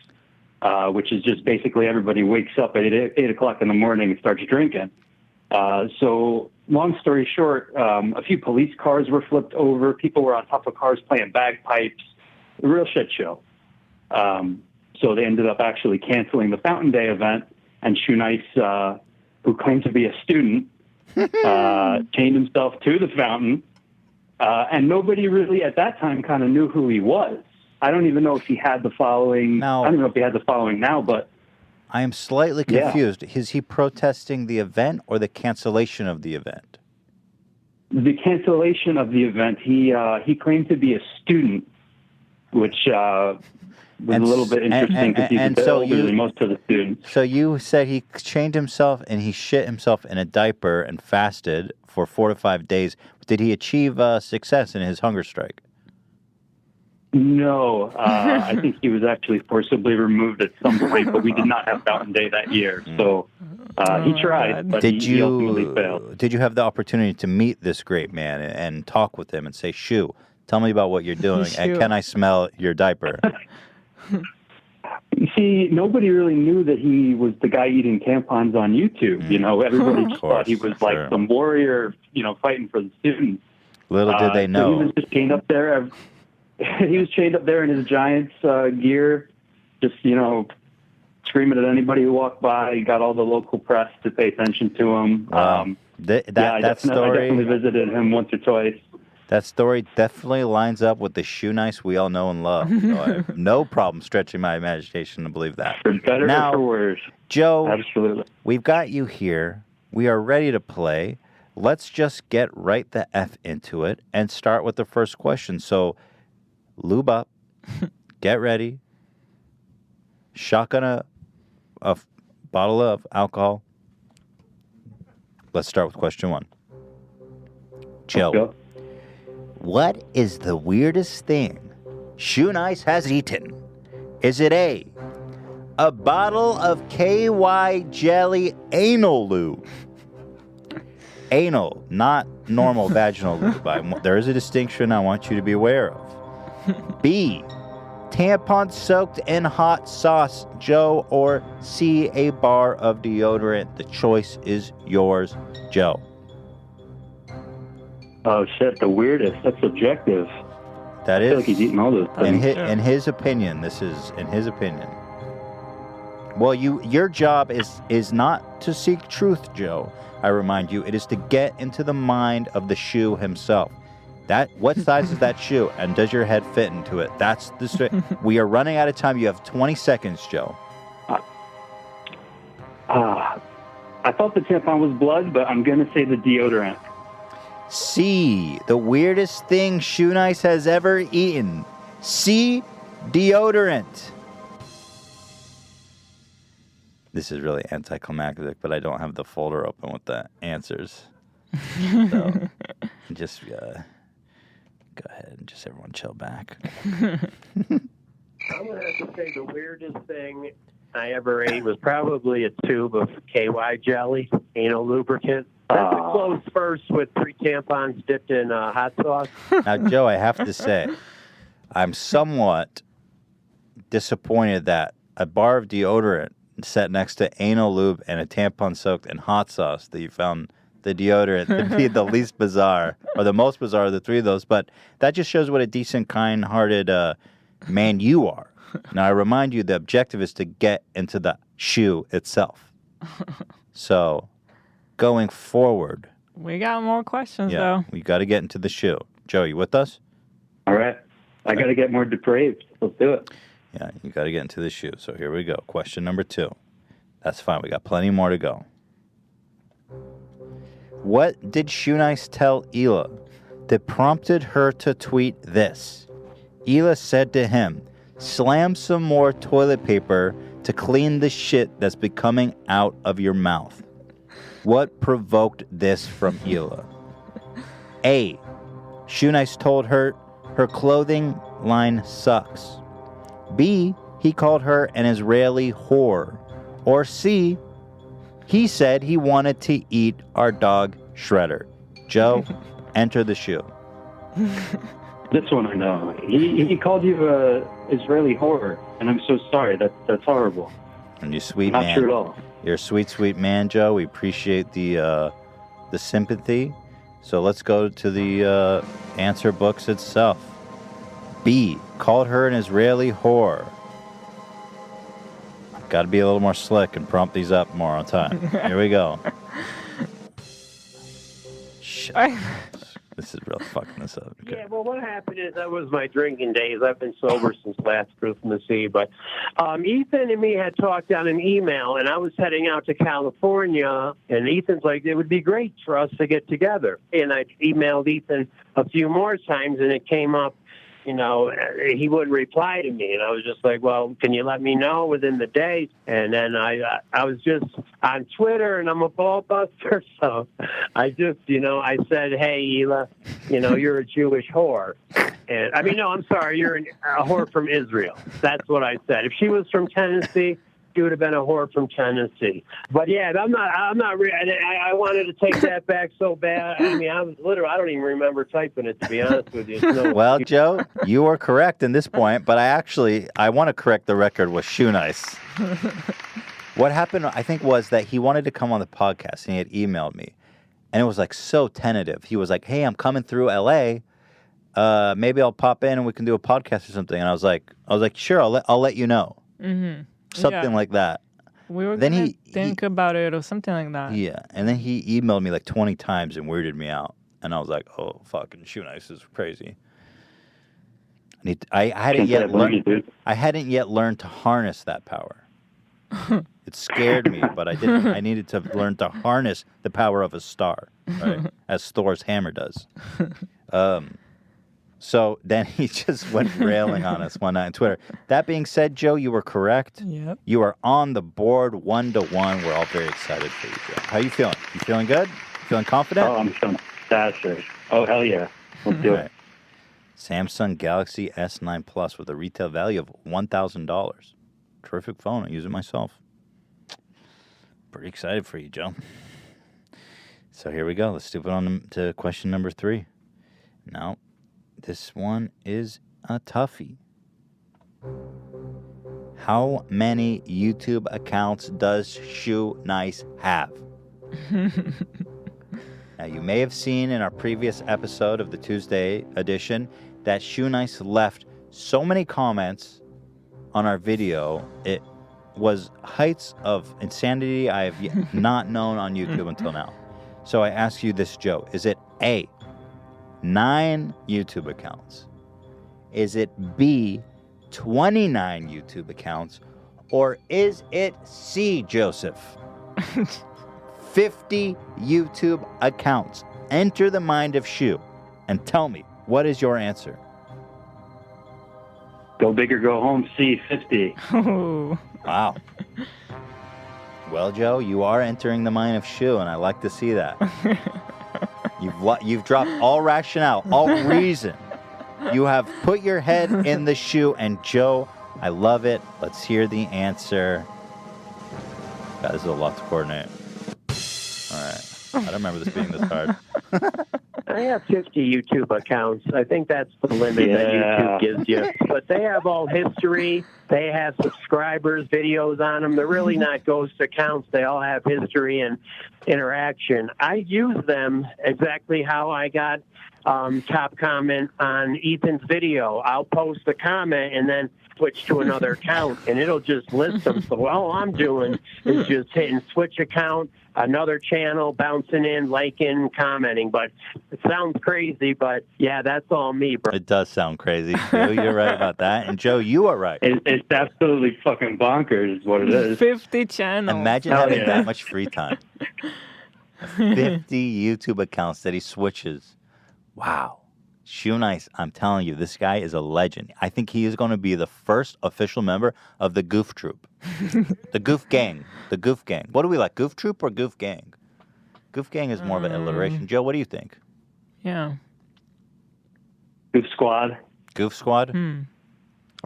which is just basically everybody wakes up at 8 o'clock in the morning and starts drinking. So long story short, a few police cars were flipped over. People were on top of cars playing bagpipes. A real shit show. So they ended up actually canceling the Fountain Day event, and Shoe Nice, who claimed to be a student, chained himself to the fountain. And nobody really at that time kind of knew who he was. I don't even know if he had the following. Now, I don't know if he had the following now, but I am slightly confused. Is he protesting the event or the cancellation of the event? the cancellation of the event, he claimed to be a student, which was a little bit interesting because he's a bit older than most of the students. So you said he chained himself and he shit himself in a diaper and fasted for 4 to 5 days. Did he achieve success in his hunger strike? No, I think he was actually forcibly removed at some point, but we did not have Fountain Day that year. So he tried, but he ultimately failed. Did you have the opportunity to meet this great man and talk with him and say, "Shoo, tell me about what you're doing, and can I smell your diaper?" See, nobody really knew that he was the guy eating tampons on YouTube. You know, everybody just thought he was like some warrior, you know, fighting for the students. Little did they know. So he was just chained up there. He was chained up there in his Giants gear, just, you know, screaming at anybody who walked by. He got all the local press to pay attention to him. I definitely visited him once or twice. That story definitely lines up with the Shoe Nice we all know and love. So I have no problem stretching my imagination to believe that. For better now, or for worse. Joe, absolutely. We've got you here. We are ready to play. Let's just get right the F into it and start with the first question. So, lube up, get ready, shotgun a bottle of alcohol. Let's start with question one. Joe, what is the weirdest thing Shoe Nice has eaten? Is it A, a bottle of KY jelly anal lube? Anal, not normal vaginal lube. There is a distinction I want you to be aware of. B, tampon soaked in hot sauce, Joe, or C, a bar of deodorant. The choice is yours, Joe. Oh, shit, the weirdest. That's subjective. That I is. feel like he's eating all those things. In his opinion, this is in his opinion. Well, your job is not to seek truth, Joe. I remind you, it is to get into the mind of the shoe himself. What size is that shoe, and does your head fit into it? That's the. We are running out of time. You have 20 seconds, Joe. I thought the tampon was blood, but I'm gonna say the deodorant. C, the weirdest thing Shoe Nice has ever eaten. C, deodorant. This is really anticlimactic, but I don't have the folder open with the answers. So, just go ahead and just everyone chill back. I'm going to have to say the weirdest thing I ever ate was probably a tube of KY jelly, anal lubricant. That's a close first with 3 tampons dipped in hot sauce. Now, Joe, I have to say, I'm somewhat disappointed that a bar of deodorant set next to anal lube and a tampon soaked in hot sauce that you found the deodorant to be the least bizarre or the most bizarre of the three of those. But that just shows what a decent, kind-hearted man you are. Now, I remind you, the objective is to get into the shoe itself. So, going forward. We got more questions, though. We got to get into the shoe. Joe, you with us? All right. I got to get more depraved. Let's do it. Yeah, you got to get into the shoe. So here we go. Question number 2. That's fine. We got plenty more to go. What did Shoe Nice tell Hila that prompted her to tweet this? Hila said to him, "Slam some more toilet paper to clean the shit that's been coming out of your mouth." What provoked this from Hila? A, Shoe Nice told her her clothing line sucks. B, he called her an Israeli whore. Or C, he said he wanted to eat our dog Shredder. Joe, enter the shoe. This one I know. He called you Israeli whore, and I'm so sorry. That's horrible. And you sweet Not man. true at all. You're a sweet, sweet man, Joe. We appreciate the sympathy. So let's go to the answer books itself. B, called her an Israeli whore. Got to be a little more slick and prompt these up more on time. Here we go. Shit. This is really fucking this up. Okay. Yeah, well, what happened is that was my drinking days. I've been sober since last Christmas Eve. But Ethan and me had talked on an email, and I was heading out to California, and Ethan's like, it would be great for us to get together. And I emailed Ethan a few more times, and it came up, you know, he wouldn't reply to me. And I was just like, well, can you let me know within the day? And then I was just on Twitter, and I'm a ball buster. So I just, you know, I said, hey, Ela, you know, you're a Jewish whore. And I mean, no, I'm sorry, you're a whore from Israel. That's what I said. If she was from Tennessee, she would have been a whore from Tennessee. But yeah, I wanted to take that back so bad. I mean, I don't even remember typing it, to be honest with you. No. Well, Joe, you are correct in this point, but I want to correct the record with Shoe Nice. What happened, I think, was that he wanted to come on the podcast, and he had emailed me, and it was like so tentative. He was like, hey, I'm coming through LA. Maybe I'll pop in and we can do a podcast or something. And I was like, sure, I'll let you know. Mm-hmm. Something like that. We were then going to think about it or something like that. Yeah, and then he emailed me like 20 times and weirded me out. And I was like, oh, fucking Shoe Nice is crazy. I hadn't yet learned to harness that power. It scared me, but I didn't. I needed to learn to harness the power of a star, right? As Thor's hammer does. So then he just went railing on us one night on Twitter. That being said, Joe, you were correct. Yep. You are on the board 1-1. We're all very excited for you, Joe. How you feeling? You feeling good? Feeling confident? Oh, I'm feeling fantastic. Oh, hell yeah. Let's do it. Samsung Galaxy S9 Plus with a retail value of $1,000. Terrific phone. I use it myself. Pretty excited for you, Joe. So here we go. Let's move on to question number 3. Now, this one is a toughie. How many YouTube accounts does Shoe Nice have? Now, you may have seen in our previous episode of the Tuesday edition that Shoe Nice left so many comments on our video. It was heights of insanity I have not known on YouTube until now. So I ask you this, Joe. Is it A, 9 YouTube accounts? Is it B, 29 YouTube accounts? Or is it C, Joseph? 50 YouTube accounts. Enter the mind of Shoe and tell me, what is your answer? Go big or go home, C, 50. Oh. Wow. Well, Joe, you are entering the mind of Shoe, and I like to see that. You've dropped all rationale, all reason. You have put your head in the shoe, and Joe, I love it. Let's hear the answer. God, this is a lot to coordinate. All right. I don't remember this being this hard. I have 50 YouTube accounts. I think that's the limit that YouTube gives you. But they have all history. They have subscribers, videos on them. They're really not ghost accounts. They all have history and interaction. I use them exactly how I got top comment on Ethan's video. I'll post a comment and then switch to another account, and it'll just list them. So all I'm doing is just hitting switch account, another channel, bouncing in, liking, commenting. But it sounds crazy, but yeah, that's all me, bro. It does sound crazy. Joe, you're right about that. And Joe, you are right. It's absolutely fucking bonkers is what it is. 50 channels. Imagine having that much free time. 50 YouTube accounts that he switches. Wow. Shoe Nice, I'm telling you, this guy is a legend. I think he is going to be the first official member of the Goof Troop. The Goof Gang. The Goof Gang. What do we like, Goof Troop or Goof Gang? Goof Gang is more of an alliteration. Joe, what do you think? Yeah. Goof Squad. Goof Squad? I'm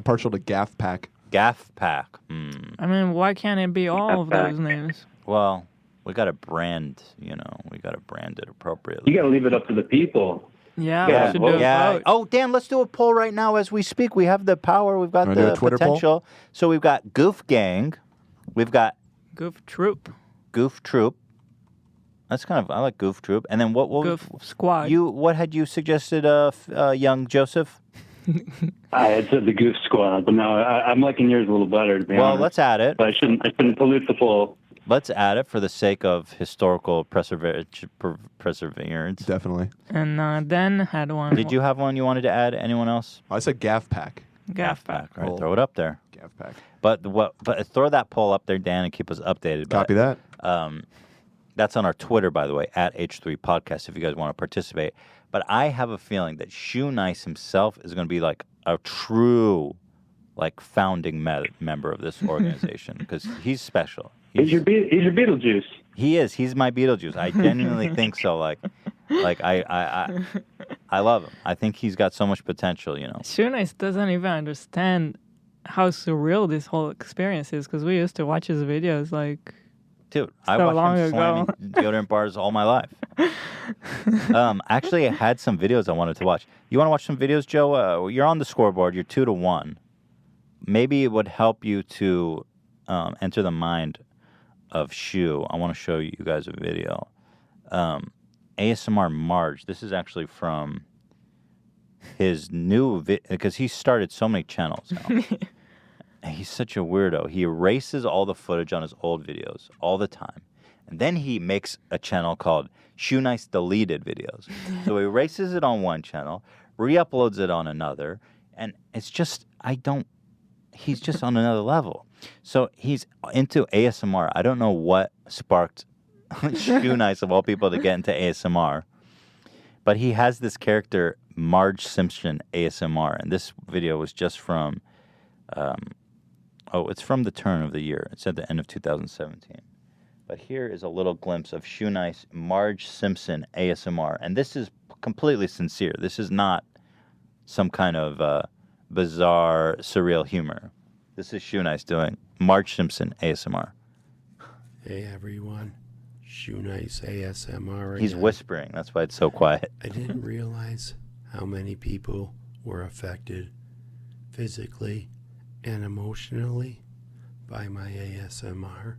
partial to Gaff Pack. Gaff Pack. I mean, why can't it be all of those names? Well, we got to brand, we got to brand it appropriately. You got to leave it up to the people. Yeah, Yeah, we should well, do a Yeah. vote. Oh, Dan, let's do a poll right now as we speak. We have the power. We've got Wanna do the a Twitter poll? potential. So we've got Goof Gang. We've got Goof Troop. Goof Troop. That's kind of, I like Goof Troop. And then what Goof Squad. what had you suggested, young Joseph? I had said the Goof Squad, but no, I'm liking yours a little better, to be Well, honest. let's add it. But I shouldn't pollute the poll. Let's add it for the sake of historical perseverance. Definitely. And Dan had one. Did you have one you wanted to add? Anyone else? I said gaff pack. Gaff Pack. All right, Cool. throw it up there. Gaff pack. But throw that poll up there, Dan, and keep us updated. Copy that. That's on our Twitter, by the way, at H3 Podcast, if you guys want to participate. But I have a feeling that Shoe Nice himself is going to be like a true, like, founding member of this organization because he's special. He's your Beetlejuice. He is. He's my Beetlejuice. I genuinely think so. Like I love him. I think he's got so much potential. You know. Shunice doesn't even understand how surreal this whole experience is because we used to watch his videos like. Dude, I So watched long him ago. slamming deodorant bars all my life. Actually, I had some videos I wanted to watch. You want to watch some videos, Joe? You're on the scoreboard. You're 2-1. Maybe it would help you to enter the mind of Shu. I want to show you guys a video. ASMR Marge. This is actually from his new because he started so many channels now. He's such a weirdo. He erases all the footage on his old videos all the time. And then he makes a channel called Shoe Nice Deleted Videos. So he erases it on one channel, re-uploads it on another, and it's just, he's just on another level. So he's into ASMR. I don't know what sparked Shoe Nice, of all people, to get into ASMR. But he has this character, Marge Simpson ASMR. And this video was just from... it's from the turn of the year. It's at the end of 2017. But here is a little glimpse of Shoe Nice Marge Simpson ASMR. And this is completely sincere. This is not some kind of bizarre, surreal humor. This is Shoe Nice doing Marge Simpson ASMR. Hey everyone, Shoe Nice ASMR again. He's whispering. That's why it's so quiet. I didn't realize how many people were affected physically and emotionally by my ASMR.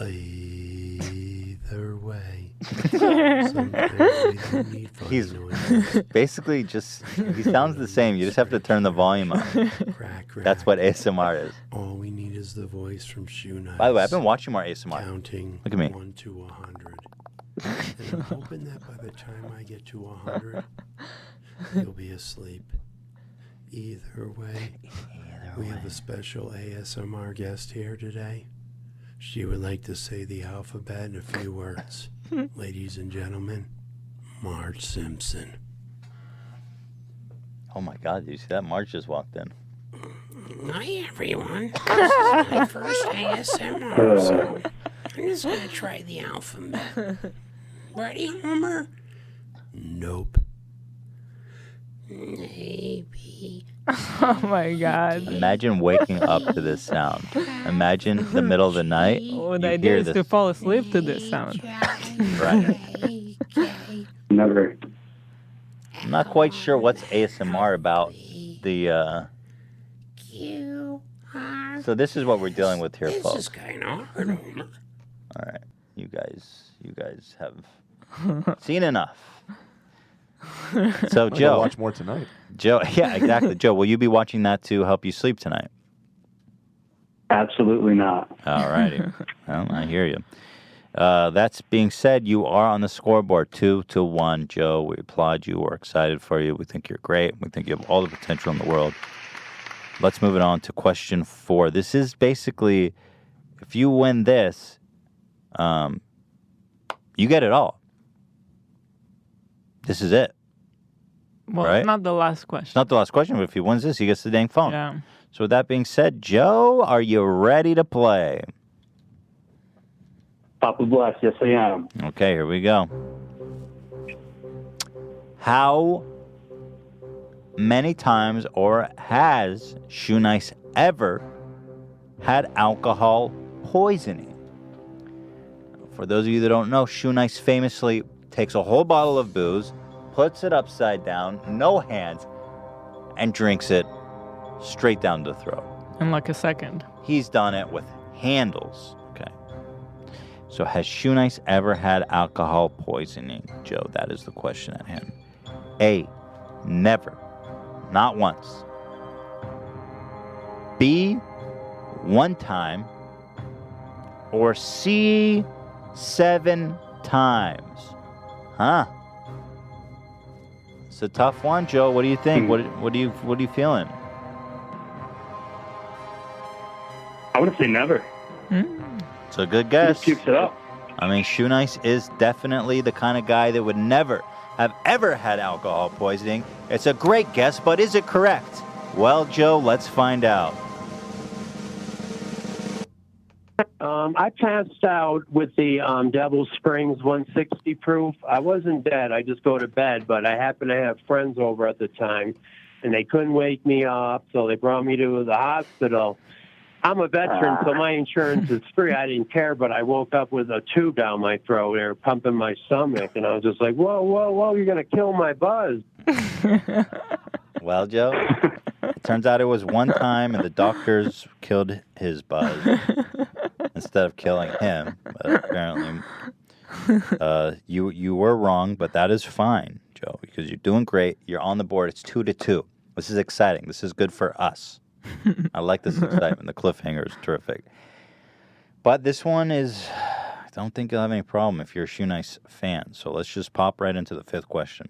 Either way, sometimes we don't need funny He's noises. basically he sounds the same. You just have to turn the volume up. Crack, crack. That's what ASMR is. All we need is the voice from Shoe Nice. By the way, I've been watching more ASMR. Counting Look at me. 1 to 100. And I'm hoping that by the time I get to 100, you'll be asleep. Either way, we have a special ASMR guest here today. She would like to say the alphabet in a few words. Ladies and gentlemen, Marge Simpson. Oh my God, did you see that? Marge just walked in. Hi everyone. This is my first ASMR, so I'm just gonna try the alphabet. Ready, Homer? Nope. A, B. Oh my God. Imagine waking up to this sound. Imagine the middle of the night. Oh, you the idea hear is this. to fall asleep to this sound. Right. Never. I'm not quite sure what's ASMR about. So this is what we're dealing with here, This is folks. kind of hard, Homer. All right, you guys have seen enough. So I'm gonna Joe, watch more tonight. yeah, exactly. Joe, will you be watching that to help you sleep tonight? Absolutely not. All righty. Well, I hear you. That's being said, you are on the scoreboard 2-1. Joe, we applaud you. We're excited for you. We think you're great. We think you have all the potential in the world. Let's move it on to question 4. This is basically, if you win this, you get it all. This is it. Well, Right. it's not the last question. It's not the last question, but if he wins this, he gets the dang phone. Yeah. So with that being said, Joe, are you ready to play? Papa bless. Yes, I am. Okay, here we go. How many times or has Shoe Nice ever had alcohol poisoning? For those of you that don't know, Shoe Nice famously takes a whole bottle of booze, puts it upside down, no hands, and drinks it straight down the throat. In like a second. He's done it with handles. Okay. So has Shoenice ever had alcohol poisoning, Joe? That is the question at hand. A, never. Not once. B, one time. Or C, 7 times. Huh? It's a tough one, Joe. What do you think? What are you feeling? I would say never. It's a good guess. He just pukes it up. I mean, Shoenice is definitely the kind of guy that would never have ever had alcohol poisoning. It's a great guess, but is it correct? Well, Joe, let's find out. I passed out with the Devil Springs 160 proof. I wasn't dead. I just go to bed, but I happened to have friends over at the time, and they couldn't wake me up, so they brought me to the hospital. I'm a veteran, so my insurance is free. I didn't care, but I woke up with a tube down my throat. They were pumping my stomach, and I was just like, whoa, you're going to kill my buzz. Well, Joe, it turns out it was one time, and the doctors killed his buzz instead of killing him. But apparently, you were wrong, but that is fine, Joe, because you're doing great. You're on the board. It's 2-2. This is exciting. This is good for us. I like this excitement. The cliffhanger is terrific. But this one is, I don't think you'll have any problem if you're a Shoenice fan. So let's just pop right into the 5th question.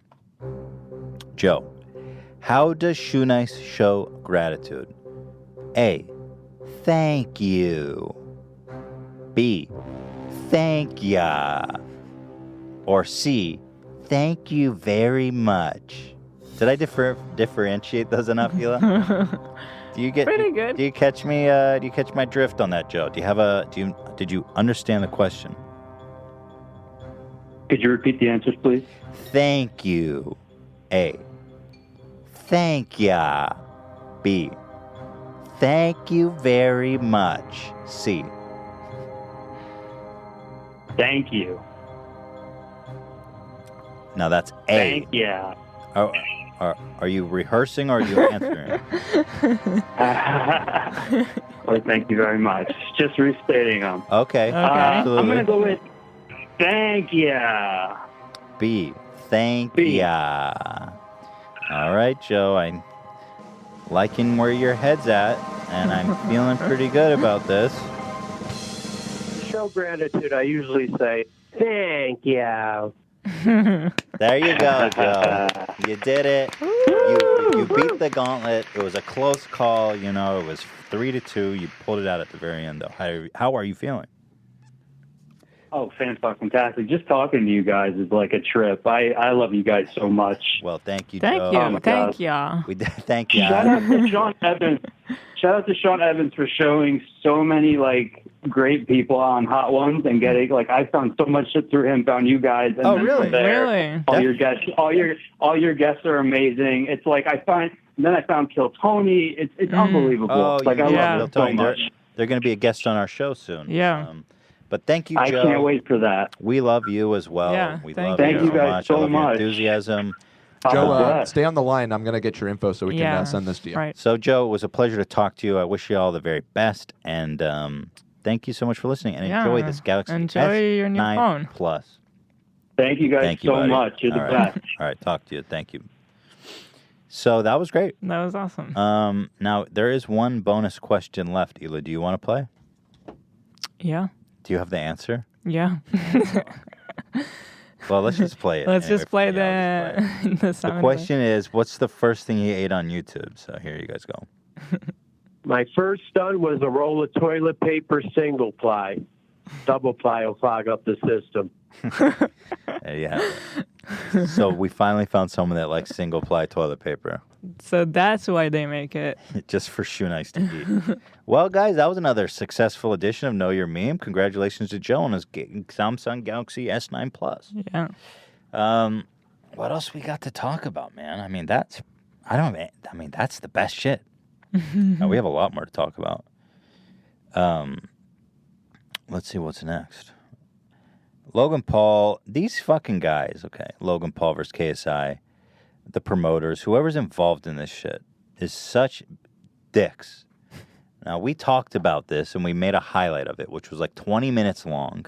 Joe, how does Shoenice show gratitude? A, thank you. B, thank ya. Or C, thank you very much. Did I differentiate those enough, Hila? Pretty good. Do you catch me? Do you catch my drift on that, Joe? Did you understand the question? Could you repeat the answers, please? Thank you. A. Thank ya. B. Thank you very much. C. Thank you. Now that's A. Thank ya. Are you rehearsing or are you answering? Well, thank you very much. Just restating them. Okay. Absolutely. I'm going to go with thank ya. B. Thank ya. All right, Joe. I'm liking where your head's at, and I'm feeling pretty good about this. To show gratitude, I usually say, thank you. There you go, Joe. You did it. You beat the gauntlet. It was a close call. You know, it was 3-2. You pulled it out at the very end, though. How are you feeling? Oh, fantastic. Just talking to you guys is like a trip. I love you guys so much. Well, thank you, Thank Joe. you. Oh my Thank God. ya. Thank you. Shout out to Sean Evans. Shout out to Sean Evans for showing so many great people on Hot Ones and getting I found so much shit through him. Found you guys. And then really? from there, Really? All your guests, all your guests are amazing. It's then I found Kill Tony. It's unbelievable. Oh, I love yeah. it so much. They're going to be a guest on our show soon. Yeah. But thank you, Joe. I can't wait for that. We love you as well. Yeah, We thank love Thank you so guys much. so I love much. your enthusiasm. Joe, Yeah. stay on the line. I'm going to get your info so we can Yeah. send this to you. Right. So, Joe, it was a pleasure to talk to you. I wish you all the very best. And thank you so much for listening. And Yeah. enjoy this Galaxy Enjoy your new S9 phone. Plus. Thank you guys Thank you, so buddy. much. You're the All right. best. All right, talk to you. Thank you. So that was great. That was awesome. Now, there is one bonus question left. Hila, do you want to play? Yeah. Do you have the answer? Yeah. Well, let's just play it. Let's anyway. just play Yeah, the let's play it. the sound. The question is, what's the first thing he ate on YouTube? So here you guys go. My first stun was a roll of toilet paper, single ply. Double ply will fog up the system. There you have it. So we finally found someone that likes single ply toilet paper. So that's why they make it. Just for Shoenice to eat. Well, guys, that was another successful edition of Know Your Meme. Congratulations to Joe on his Samsung Galaxy S9 Plus. Yeah. What else we got to talk about, man? I mean, that's the best shit. We have a lot more to talk about. Let's see what's next. Logan Paul, these fucking guys, okay, Logan Paul versus KSI, the promoters, whoever's involved in this shit is such dicks. Now, we talked about this and we made a highlight of it, which was like 20 minutes long.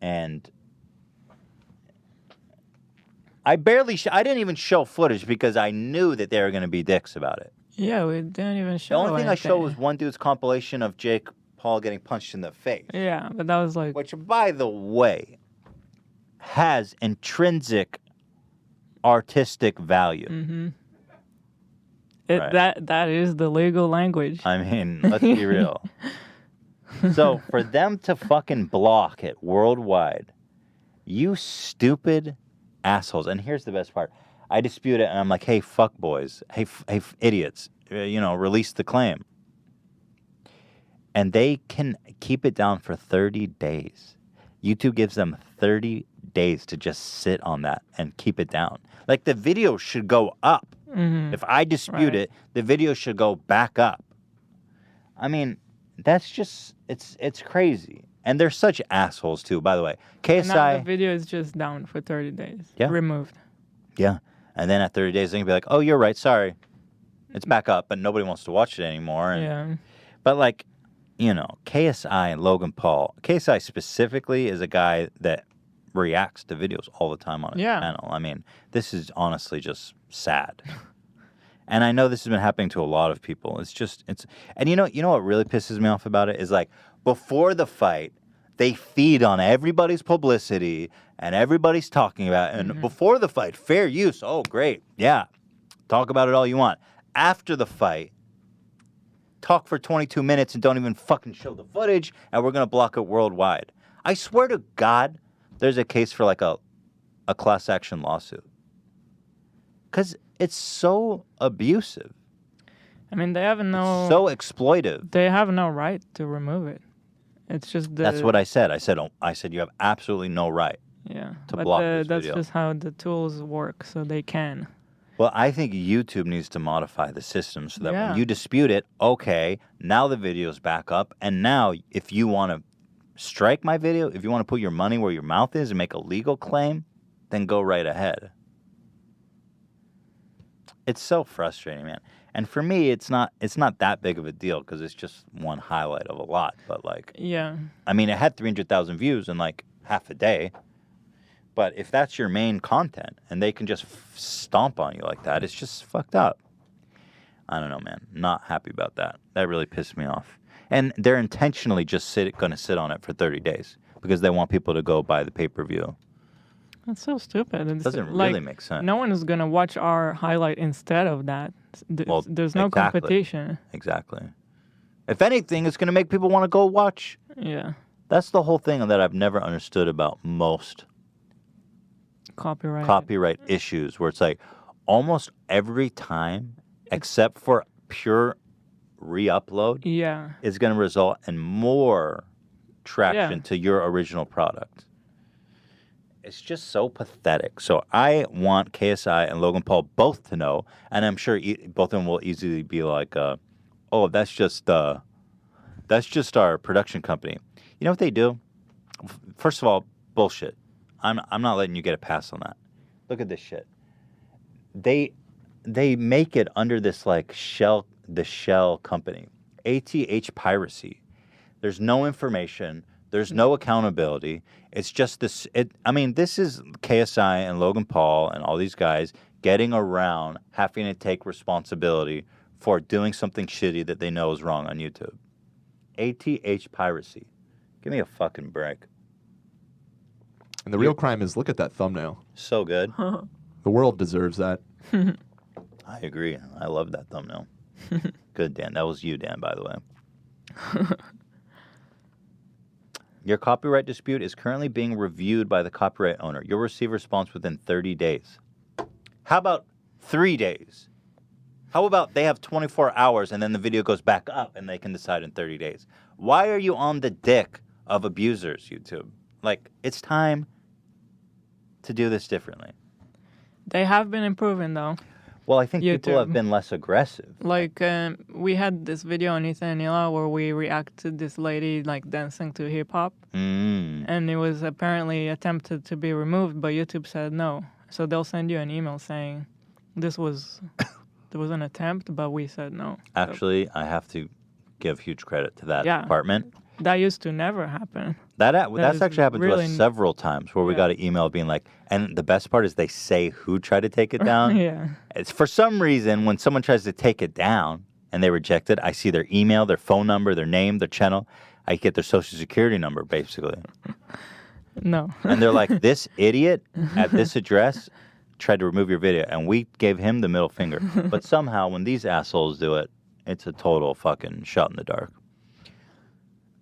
And I didn't even show footage because I knew that they were going to be dicks about it. Yeah, we didn't even show. The only thing I showed was one dude's compilation of Jake Paul getting punched in the face. Yeah, but that was like... Which, by the way, has intrinsic artistic value. Mm-hmm. Right. That is the legal language. I mean, let's be real. So, for them to fucking block it worldwide, you stupid assholes. And here's the best part. I dispute it, and I'm like, hey, fuck boys. Hey, idiots. Release the claim. And they can keep it down for 30 days. YouTube gives them 30 days to just sit on that and keep it down. Like, the video should go up. Mm-hmm. If I dispute it, the video should go back up. I mean, that's just, it's crazy. And they're such assholes, too, by the way. KSI... And now the video is just down for 30 days. Yeah. Removed. Yeah. And then at 30 days, they can be like, oh, you're right, sorry. It's back up, but nobody wants to watch it anymore. And, yeah. But, like, KSI and Logan Paul. KSI specifically is a guy that reacts to videos all the time on his channel. I mean, this is honestly just sad. And I know this has been happening to a lot of people. And you know what really pisses me off about it is, like, before the fight, they feed on everybody's publicity and everybody's talking about it. And before the fight, fair use. Oh, great. Yeah. Talk about it all you want. After the fight, talk for 22 minutes and don't even fucking show the footage, and we're going to block it worldwide. I swear to God, there's a case for like a class action lawsuit. Because it's so abusive. I mean, they have no... It's so exploitive. They have no right to remove it. It's just That's what I said. I said you have absolutely no right to block this that's video. just how the tools work, so they can. Well, I think YouTube needs to modify the system so that when you dispute it, okay, now the video's back up, and now if you want to strike my video, if you want to put your money where your mouth is and make a legal claim, then go right ahead. It's so frustrating, man. And for me, it's not that big of a deal because it's just one highlight of a lot. But like, I mean, it had 300,000 views in like half a day. But if that's your main content and they can just stomp on you like that, it's just fucked up. I don't know, man. Not happy about that. That really pissed me off. And they're intentionally just going to sit on it for 30 days because they want people to go buy the pay-per-view. That's so stupid. It doesn't really make sense. No one is going to watch our highlight instead of that. There's no competition. Exactly. If anything, it's going to make people want to go watch. Yeah. That's the whole thing that I've never understood about most copyright issues, where it's like almost every time, except for pure re-upload, is going to result in more traction to your original product. It's just so pathetic. So I want KSI and Logan Paul both to know, and I'm sure both of them will easily be like, "Oh, that's just our production company." You know what they do? First of all, bullshit. I'm not letting you get a pass on that. Look at this shit. They make it under this like the shell company, ATH Piracy. There's no information. There's no accountability. It's just this. This is KSI and Logan Paul and all these guys getting around having to take responsibility for doing something shitty that they know is wrong on YouTube. ATH Piracy. Give me a fucking break. And the real crime is, look at that thumbnail. So good. The world deserves that. I agree. I love that thumbnail. Good, Dan. That was you, Dan, by the way. Your copyright dispute is currently being reviewed by the copyright owner. You'll receive a response within 30 days. How about 3 days? How about they have 24 hours and then the video goes back up and they can decide in 30 days? Why are you on the dick of abusers, YouTube? Like, it's time to do this differently. They have been improving, though. Well, I think people have YouTube. been less aggressive. Like we had this video on Ethan and Nila where we reacted to this lady like dancing to hip hop, and it was apparently attempted to be removed, but YouTube said no. So they'll send you an email saying there was an attempt, but we said no. Actually, I have to give huge credit to that department. That used to never happen. That's actually happened to us several times where we got an email being like, and the best part is they say who tried to take it down. Yeah. It's for some reason when someone tries to take it down and they reject it, I see their email, their phone number, their name, their channel. I get their social security number basically. No. And they're like, this idiot at this address tried to remove your video, and we gave him the middle finger. But somehow when these assholes do it, it's a total fucking shot in the dark.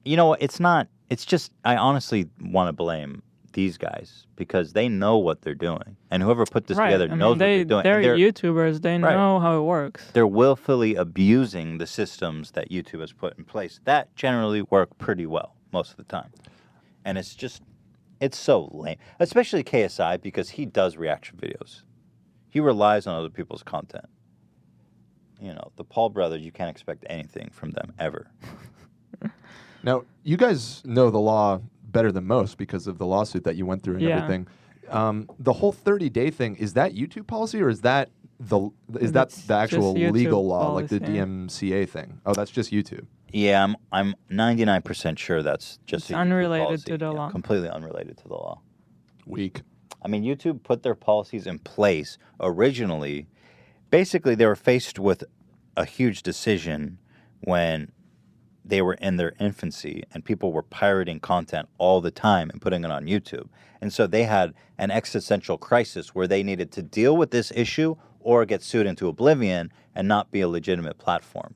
You know what? It's not. It's just, I honestly want to blame these guys because they know what they're doing. And whoever put this together knows what they're doing. They're YouTubers. They know how it works. They're willfully abusing the systems that YouTube has put in place that generally work pretty well most of the time. And it's just, it's so lame. Especially KSI because he does reaction videos. He relies on other people's content. You know, the Paul brothers, you can't expect anything from them ever. Now, you guys know the law better than most because of the lawsuit that you went through and everything. The whole 30-day thing, is that YouTube policy or is that the actual legal law, like the DMCA thing? Oh, that's just YouTube. Yeah, I'm 99% sure that's just unrelated to the law. Completely unrelated to the law. Weak. I mean, YouTube put their policies in place originally. Basically, they were faced with a huge decision when they were in their infancy and people were pirating content all the time and putting it on YouTube. And so they had an existential crisis where they needed to deal with this issue or get sued into oblivion and not be a legitimate platform.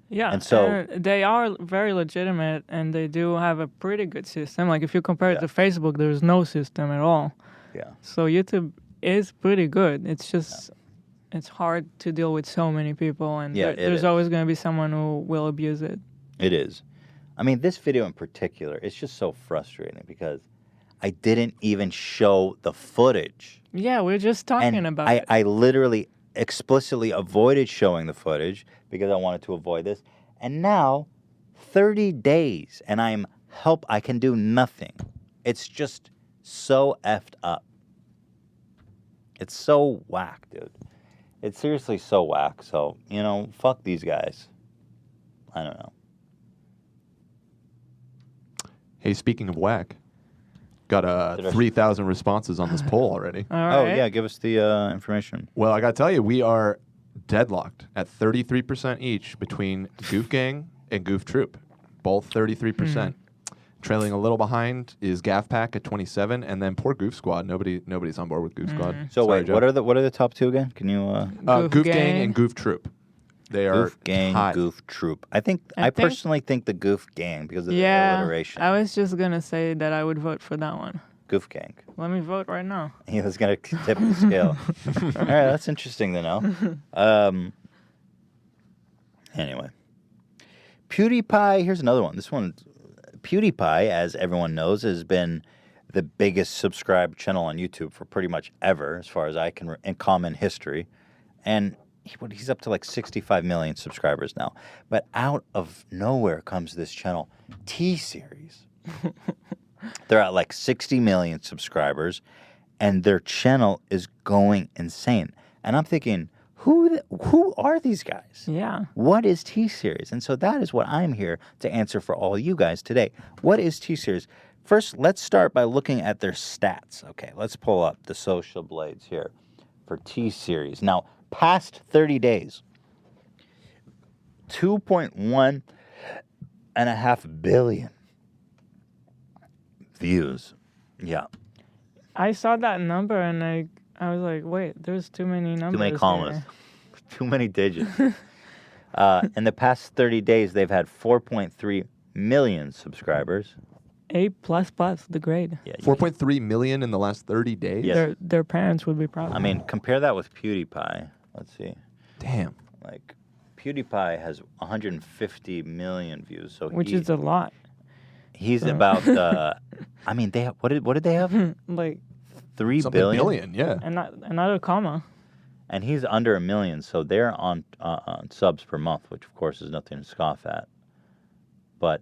Yeah, and so they are very legitimate and they do have a pretty good system. Like if you compare it to Facebook, there's no system at all. Yeah. So YouTube is pretty good. It's just it's hard to deal with so many people and there's always going to be someone who will abuse it. It is. I mean, this video in particular, it's just so frustrating because I didn't even show the footage. Yeah, we're just talking about it. I literally explicitly avoided showing the footage because I wanted to avoid this. And now, 30 days, and I can do nothing. It's just so effed up. It's so whack, dude. It's seriously so whack. So, you know, fuck these guys. I don't know. Hey, speaking of whack, got 3,000 responses on this poll already. Oh, yeah, give us the information. Well, I got to tell you, we are deadlocked at 33% each between Goof Gang and Goof Troop, both 33%. Trailing a little behind is Gaff Pack at 27, and then poor Goof Squad. Nobody's on board with Goof Squad. So Sorry, wait, Joe. what are the top two again? Can you? Goof Gang and Goof Troop. They are Goof Gang, hot. Goof Troop. I personally think the Goof Gang because of the alliteration. I was just gonna say that I would vote for that one. Goof Gang. Let me vote right now. He was gonna tip the scale. All right, that's interesting to know. Anyway, PewDiePie. Here's another one. This one, PewDiePie, as everyone knows, has been the biggest subscribed channel on YouTube for pretty much ever, as far as I can in common history, and he's up to like 65 million subscribers now. But out of nowhere comes this channel, T-Series. They're at like 60 million subscribers, and their channel is going insane. And I'm thinking, who are these guys? Yeah. What is T-Series? And so that is what I'm here to answer for all you guys today. What is T-Series? First, let's start by looking at their stats. Okay, let's pull up the social blades here for T-Series. Now, past 30 days, 2.1 billion views. Yeah. I saw that number and I was like, wait, there's too many numbers. Too many commas. Here. Too many digits. In the past 30 days, they've had 4.3 million subscribers. A++, the grade. Yeah, 4.3 million in the last 30 days? Yes. Their parents would be proud. I mean, compare that with PewDiePie. Let's see. Damn. Like, PewDiePie has 150 million views. So which is a lot. He's about, I mean, what did they have? Like 3 Something billion? billion, yeah. And not, another comma. And he's under 1 million, so they're on subs per month, which of course is nothing to scoff at. But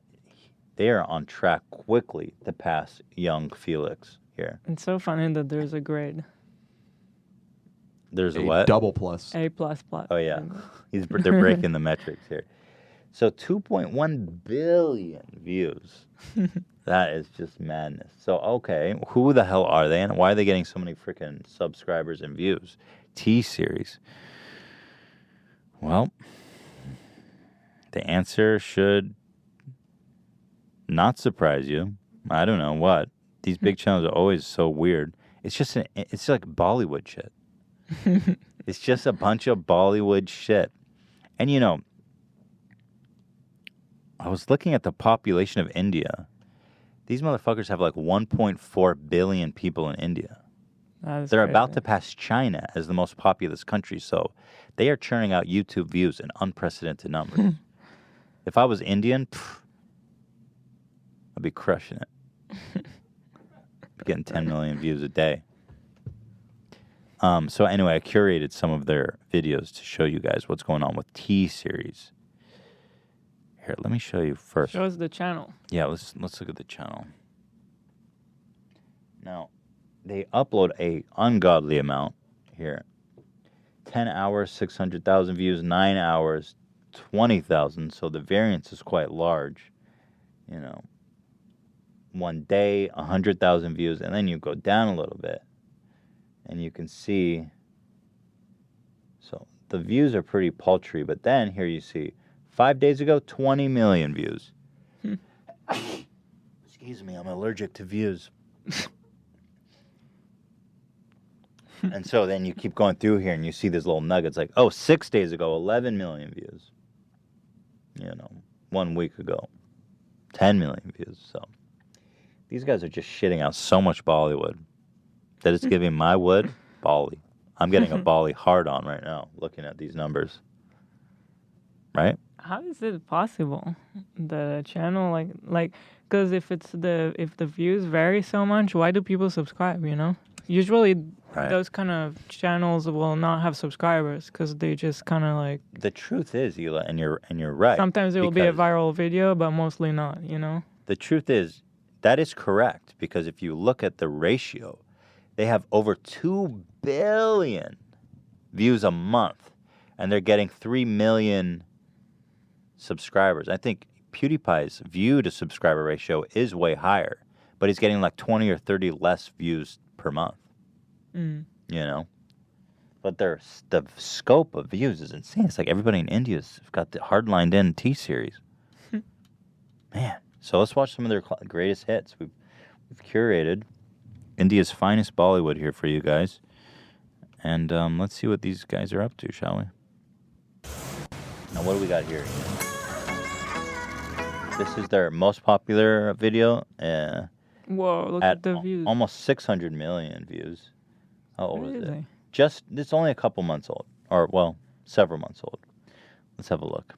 they are on track quickly to pass young Felix here. It's so funny that there's a grade. There's a A what? double plus. A++. Oh yeah, they're breaking the metrics here. So 2.1 billion views. That is just madness. So okay, who the hell are they, and why are they getting so many freaking subscribers and views? T-Series. Well, the answer should not surprise you. I don't know what. These big channels are always so weird. It's just it's like Bollywood shit. It's just a bunch of Bollywood shit. And you know, I was looking at the population of India. These motherfuckers have like 1.4 billion people in India. They're about to pass China as the most populous country, so they are churning out YouTube views in unprecedented numbers. If I was Indian, I'd be crushing it. Be getting 10 million views a day. So anyway, I curated some of their videos to show you guys what's going on with T-Series. Here, let me show you first. Show us the channel. Yeah, let's look at the channel. Now, they upload a ungodly amount here. 10 hours, 600,000 views. 9 hours, 20,000. So the variance is quite large. You know, 1 day, 100,000 views, and then you go down a little bit, and you can see. So the views are pretty paltry, but then here you see 5 days ago, 20 million views. Excuse me, I'm allergic to views. And so then you keep going through here and you see these little nuggets like, 6 days ago, 11 million views. You know, 1 week ago, 10 million views. So these guys are just shitting out so much Bollywood that it's giving my wood Bolly. I'm getting a Bolly hard on right now looking at these numbers. Right? How is it possible? The channel, like, because if the views vary so much, why do people subscribe? You know, usually those kind of channels will not have subscribers because they just kind of like. The truth is, Hila, and you're right. Sometimes it will be a viral video, but mostly not. You know. The truth is, that is correct because if you look at the ratio, they have over 2 billion views a month, and they're getting 3 million subscribers. I think PewDiePie's view to subscriber ratio is way higher, but he's getting like 20 or 30 less views per month. You know? But the scope of views is insane. It's like everybody in India's got the hard-lined in T-Series. Man. So let's watch some of their greatest hits. We've curated India's finest Bollywood here for you guys. And let's see what these guys are up to, shall we? Now, what do we got here? This is their most popular video. Whoa, look at the views. Almost 600 million views. How old is it? Really? It's only a couple months old. Or, well, several months old. Let's have a look.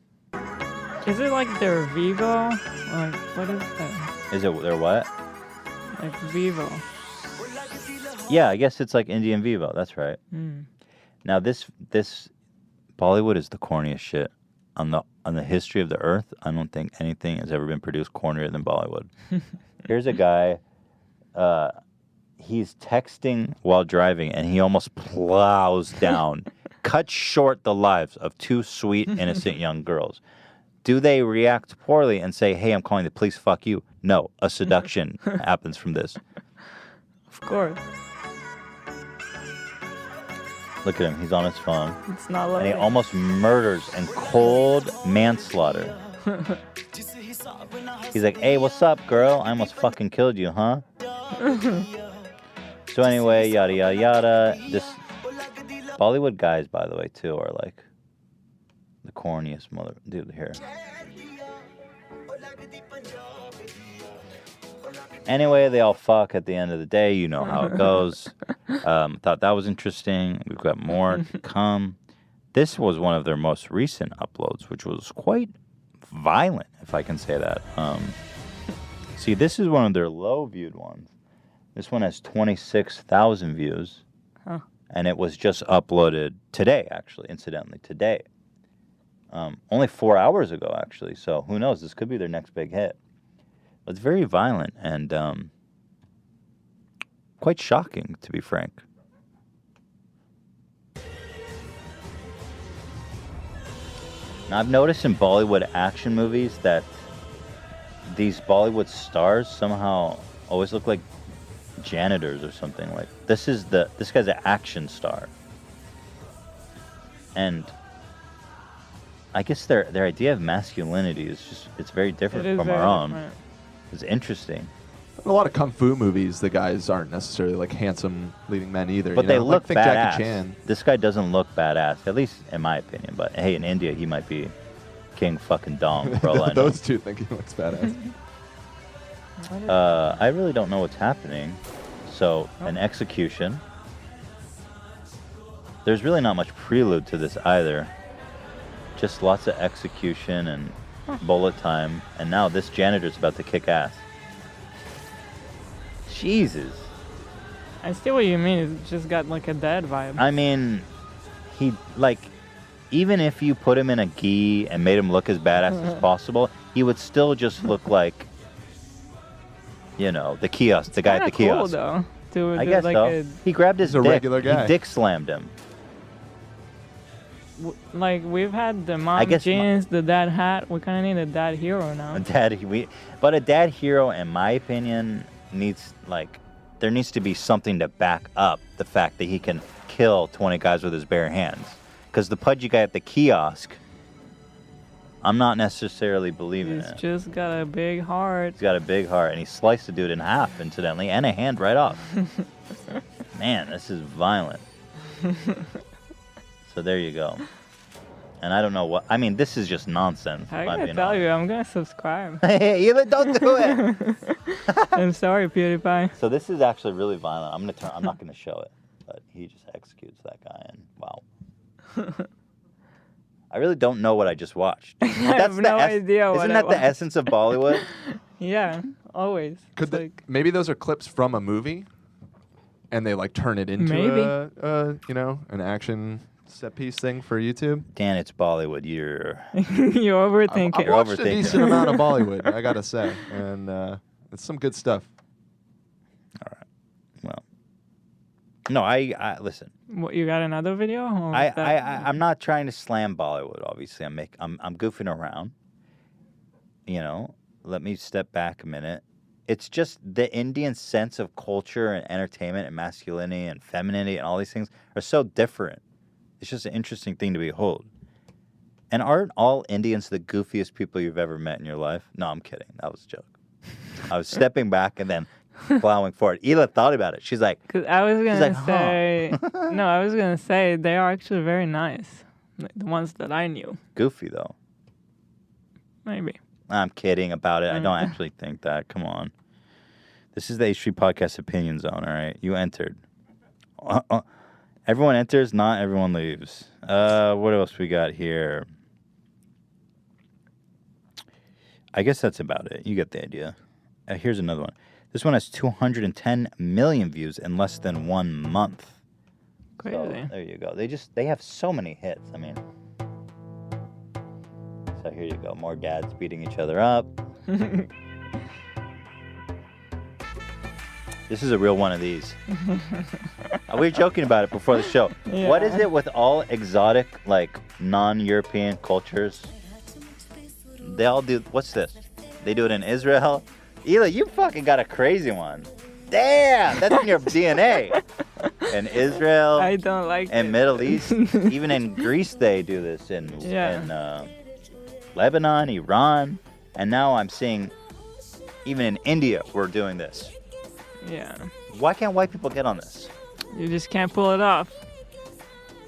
Is it like their Vivo? Like, what is that? Is it their what? Like Vivo. Yeah, I guess it's like Indian Vivo. That's right. Now, this Bollywood is the corniest shit on the history of the earth. I don't think anything has ever been produced cornier than Bollywood. Here's a guy. He's texting while driving, and he almost plows down, cuts short the lives of 2 sweet, innocent young girls. Do they react poorly and say, "Hey, I'm calling the police, fuck you"? No, a seduction happens from this. Of course. Look at him. He's on his phone. It's not like. And he almost murders in cold manslaughter. He's like, "Hey, what's up, girl? I almost fucking killed you, huh?" So anyway, yada, yada, yada. This Bollywood guys, by the way, too, are like the corniest mother... Dude, here. Anyway, they all fuck at the end of the day. You know how it goes. Thought that was interesting. We've got more to come. This was one of their most recent uploads, which was quite violent, if I can say that. See, this is one of their low-viewed ones. This one has 26,000 views. Huh. and it was just uploaded today, actually, incidentally, today. Only 4 hours ago, actually, so who knows? This could be their next big hit. But it's very violent and quite shocking, to be frank. Now, I've noticed in Bollywood action movies that these Bollywood stars somehow always look like janitors or something. Like this guy's an action star, and I guess their idea of masculinity is it's very different from our own. It's interesting. In a lot of kung fu movies, the guys aren't necessarily like handsome leading men either. But they look like, badass. Jackie Chan. This guy doesn't look badass, at least in my opinion. But hey, in India, he might be King fucking Dong, for all I know. Those two think he looks badass. I really don't know what's happening. So, an execution. There's really not much prelude to this either. Just lots of execution and bullet time. And now this janitor's about to kick ass. Jesus. I see what you mean. It's just got like a dad vibe. I mean, he, like, even if you put him in a gi and made him look as badass as possible, he would still just look like, you know, the kiosk, the guy at the kiosk. Cool, though. I guess like so. He grabbed his a dick. regular guy. He dick slammed him. Like, we've had the mom jeans, the dad hat. We kind of need a dad hero now. But a dad hero, in my opinion, needs, like, there needs to be something to back up the fact that he can kill 20 guys with his bare hands. Because the pudgy guy at the kiosk, I'm not necessarily believing it. He's just got a big heart. He's got a big heart, and he sliced the dude in half, incidentally, and a hand right off. Man, this is violent. So there you go. And I don't know what... I mean, this is just nonsense. I gotta tell you, I'm gonna subscribe. Hey, don't do it! I'm sorry, PewDiePie. So this is actually really violent. I'm not gonna show it, but he just executes that guy, and wow. I really don't know what I just watched. I have no idea what Isn't that the essence of Bollywood? Yeah, always. Maybe those are clips from a movie, and they like turn it into an action set piece thing for YouTube. Dan, it's Bollywood. You're overthinking. I've watched a decent amount of Bollywood, I gotta say, and it's some good stuff. All right. Well, no, I listen. What, you got another video? I'm not trying to slam Bollywood. Obviously, I'm goofing around. You know, let me step back a minute. It's just the Indian sense of culture and entertainment and masculinity and femininity and all these things are so different. It's just an interesting thing to behold. And aren't all Indians the goofiest people you've ever met in your life? No, I'm kidding. That was a joke. I was stepping back and then plowing forward. Ela thought about it. She's like, because I was gonna say, no, I was gonna say they are actually very nice. Like the ones that I knew. Goofy though. Maybe. I'm kidding about it. I don't actually think that. Come on. This is the H3 Podcast Opinion Zone, all right? You entered. Everyone enters, not everyone leaves. What else we got here? I guess that's about it. You get the idea. Here's another one. This one has 210 million views in less than 1 month. Crazy. So, there you go. They have so many hits. I mean, so here you go. More dads beating each other up. This is a real one of these. We were joking about it before the show. Yeah. What is it with all exotic, like, non-European cultures? They all do... What's this? They do it in Israel? Ela, you fucking got a crazy one. Damn! That's in your DNA. In Israel... I don't like in Middle East. Even in Greece, they do this. In Lebanon, Iran. And now I'm seeing... Even in India, we're doing this. Yeah. Why can't white people get on this? You just can't pull it off.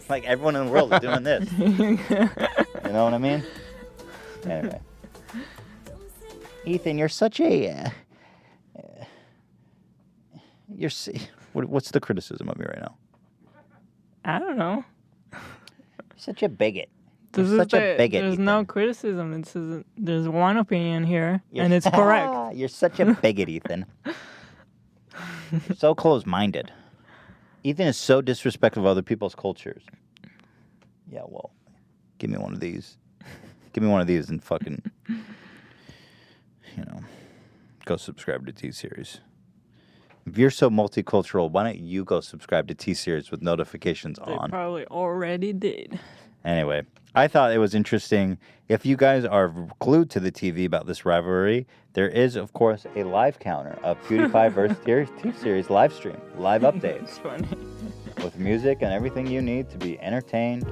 Like everyone in the world is doing this. You know what I mean? Anyway. Ethan, you're such a... what's the criticism of me right now? I don't know. You're such a bigot. There's no criticism. There's one opinion here, and it's correct. You're such a bigot, Ethan. You're so close-minded. Ethan is so disrespectful of other people's cultures. Yeah, well, give me one of these. Give me one of these and fucking, go subscribe to T-Series. If you're so multicultural, why don't you go subscribe to T-Series with notifications They on? probably already did. Anyway, I thought it was interesting. If you guys are glued to the TV about this rivalry, there is, of course, a live counter of PewDiePie versus T-Series live stream, live updates. It's funny. With music and everything you need to be entertained.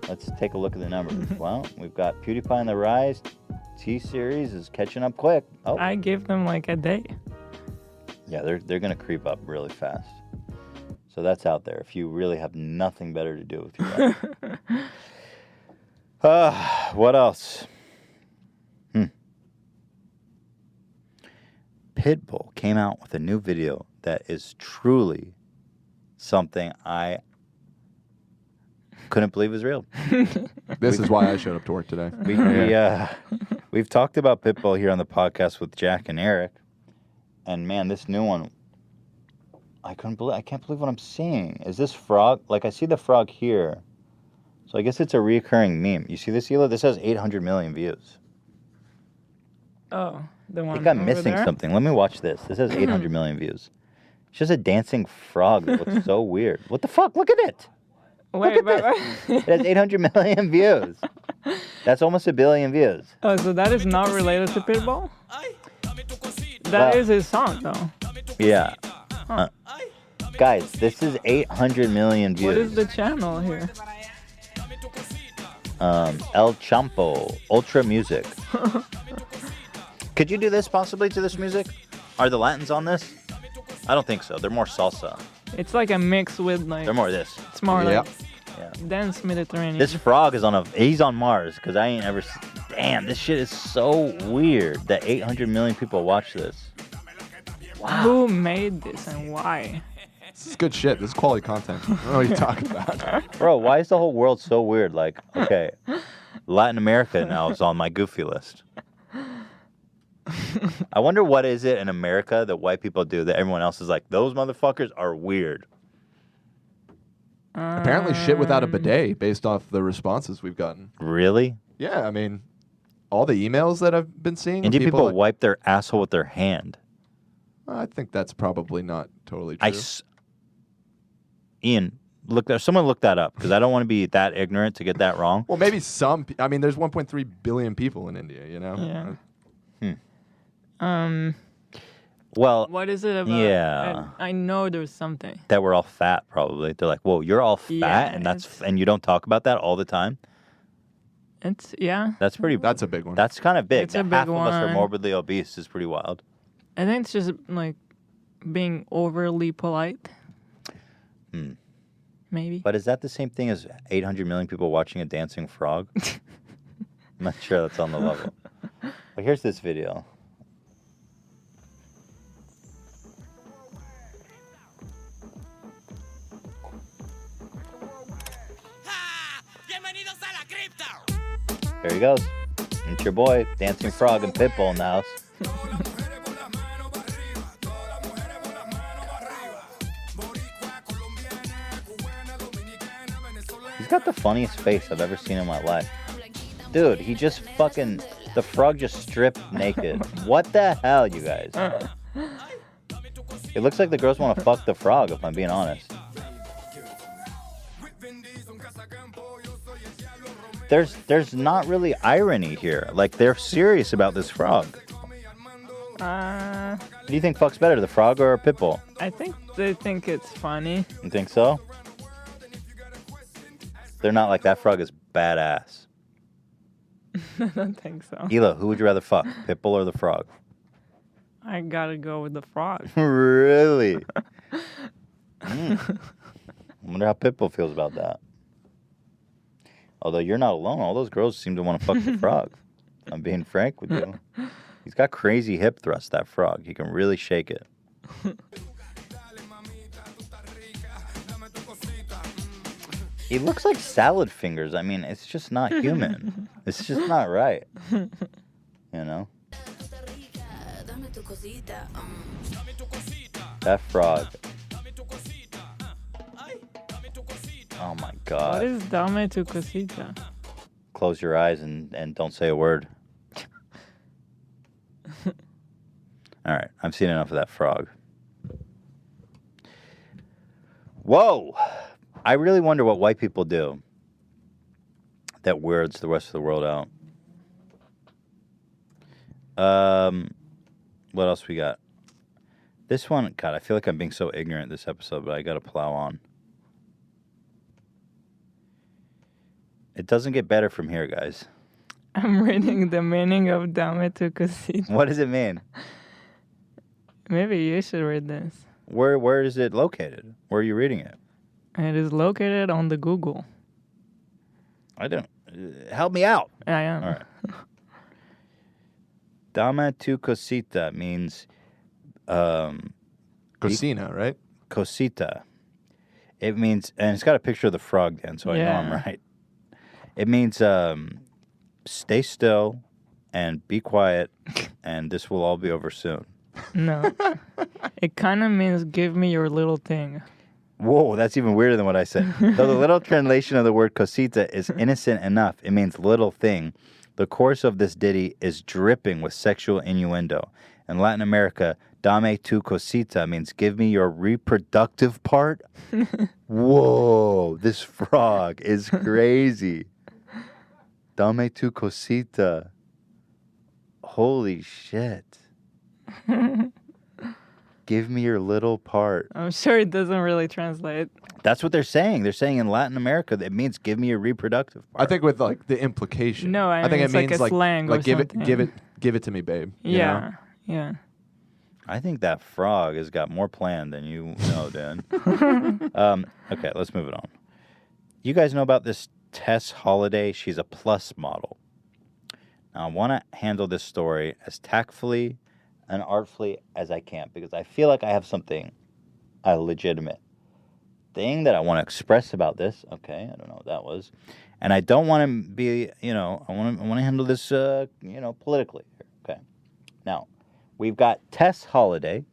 Let's take a look at the numbers. Well, we've got PewDiePie on the rise. T-Series is catching up quick. Oh, I give them like a day. yeah, they're going to creep up really fast. So that's out there if you really have nothing better to do with your life. What else? Pitbull came out with a new video that is truly something I couldn't believe was real. This is why I showed up to work today. We've talked about Pitbull here on the podcast with Jack and Eric. And man, this new one, I can't believe what I'm seeing. Is this frog? Like, I see the frog here. So I guess it's a recurring meme. You see this, Hila? This has 800 million views. Oh, the one I think I'm over missing there? something. Let me watch this. This has 800 million views. It's just a dancing frog that looks so weird. What the fuck? Look at it. Wait, Look at this. It has 800 million views. That's almost 1 billion views. Oh, so that is not related to Pitbull? That is his song, though. Yeah. Guys, this is 800 million views. What is the channel here? El Champo, Ultra Music. Could you do this possibly to this music? Are the Latins on this? I don't think so. They're more salsa. It's like a mix with like. They're more this. It's more Yep. like dance Mediterranean. This frog is he's on Mars because I ain't ever. Damn, this shit is so weird that 800 million people watch this. Wow. Who made this and why? This is good shit. This is quality content. I don't know what you're talking about. Bro, why is the whole world so weird? Like, okay, Latin America now is on my goofy list. I wonder what is it in America that white people do that everyone else is like, those motherfuckers are weird. Apparently shit without a bidet based off the responses we've gotten. Really? Yeah, I mean, all the emails that I've been seeing. Indian people like, wipe their asshole with their hand. I think that's probably not totally true. Ian, someone look that up because I don't want to be that ignorant to get that wrong. Well, maybe some. I mean, there's 1.3 billion people in India. You know. Yeah. Well, What is it about? yeah. I know there's something. that we're all fat, probably. They're like, whoa, you're all fat, Yeah, and and you don't talk about that all the time. It's That's pretty. That's a big one. That's kind of big. It's a That big half of us are one. morbidly obese is pretty wild. I think it's just like being overly polite. Maybe. But is that the same thing as 800 million people watching a dancing frog? I'm not sure that's on the level. But here's this video. There he goes. It's your boy, Dancing Frog and Pitbull in the house. He's got the funniest face I've ever seen in my life. Dude, the frog just stripped naked. What the hell, you guys? It looks like the girls want to fuck the frog, if I'm being honest. There's not really irony here. Like, they're serious about this frog. Who do you think fucks better, the frog or Pitbull? I think they think it's funny. You think so? They're not like, that frog is badass. I don't think so. Hila, who would you rather fuck, Pitbull or the frog? I gotta go with the frog. Really? I wonder how Pitbull feels about that. Although you're not alone. All those girls seem to want to fuck the frog. I'm being frank with you. He's got crazy hip thrust, that frog. He can really shake it. He looks like salad fingers. I mean, it's just not human. It's just not right. You know? That frog. Oh my What God. is dame tu cosita? Close your eyes and don't say a word. All right, I've seen enough of that frog. Whoa! I really wonder what white people do that weirds the rest of the world out. What else we got? This one, God, I feel like I'm being so ignorant this episode, but I got to plow on. It doesn't get better from here, guys. I'm reading the meaning of dame tu cosita. What does it mean? Maybe you should read this. Where is it located? Where are you reading it? It is located on the Google. I don't. Help me out. I am. All right. Dame tu cosita means Cocina, right? Cosita. It means, and it's got a picture of the frog, Dan, so I know I'm right. It means stay still and be quiet, and this will all be over soon. No. It kind of means give me your little thing. Whoa, that's even weirder than what I said. Though the literal translation of the word cosita is innocent enough, it means little thing. The chorus of this ditty is dripping with sexual innuendo. In Latin America, dame tu cosita means give me your reproductive part. Whoa, this frog is crazy. Dame tu cosita. Holy shit. Give me your little part. I'm sure it doesn't really translate. That's what they're saying. They're saying in Latin America that it means give me your reproductive part. I think with like the implication. No, I think mean, it it's means like a slang or like give something. it to me, babe. you Yeah, know? yeah. I think that frog has got more plan than you know, Dan. Okay, let's move it on. You guys know about this Tess Holiday? She's a plus model. Now, I want to handle this story as tactfully and artfully as I can because I feel like I have something, a legitimate thing that I want to express about this. Okay, I don't know what that was. And I don't want to be, I want to handle this, politically. Okay. Now, we've got Tess Holiday,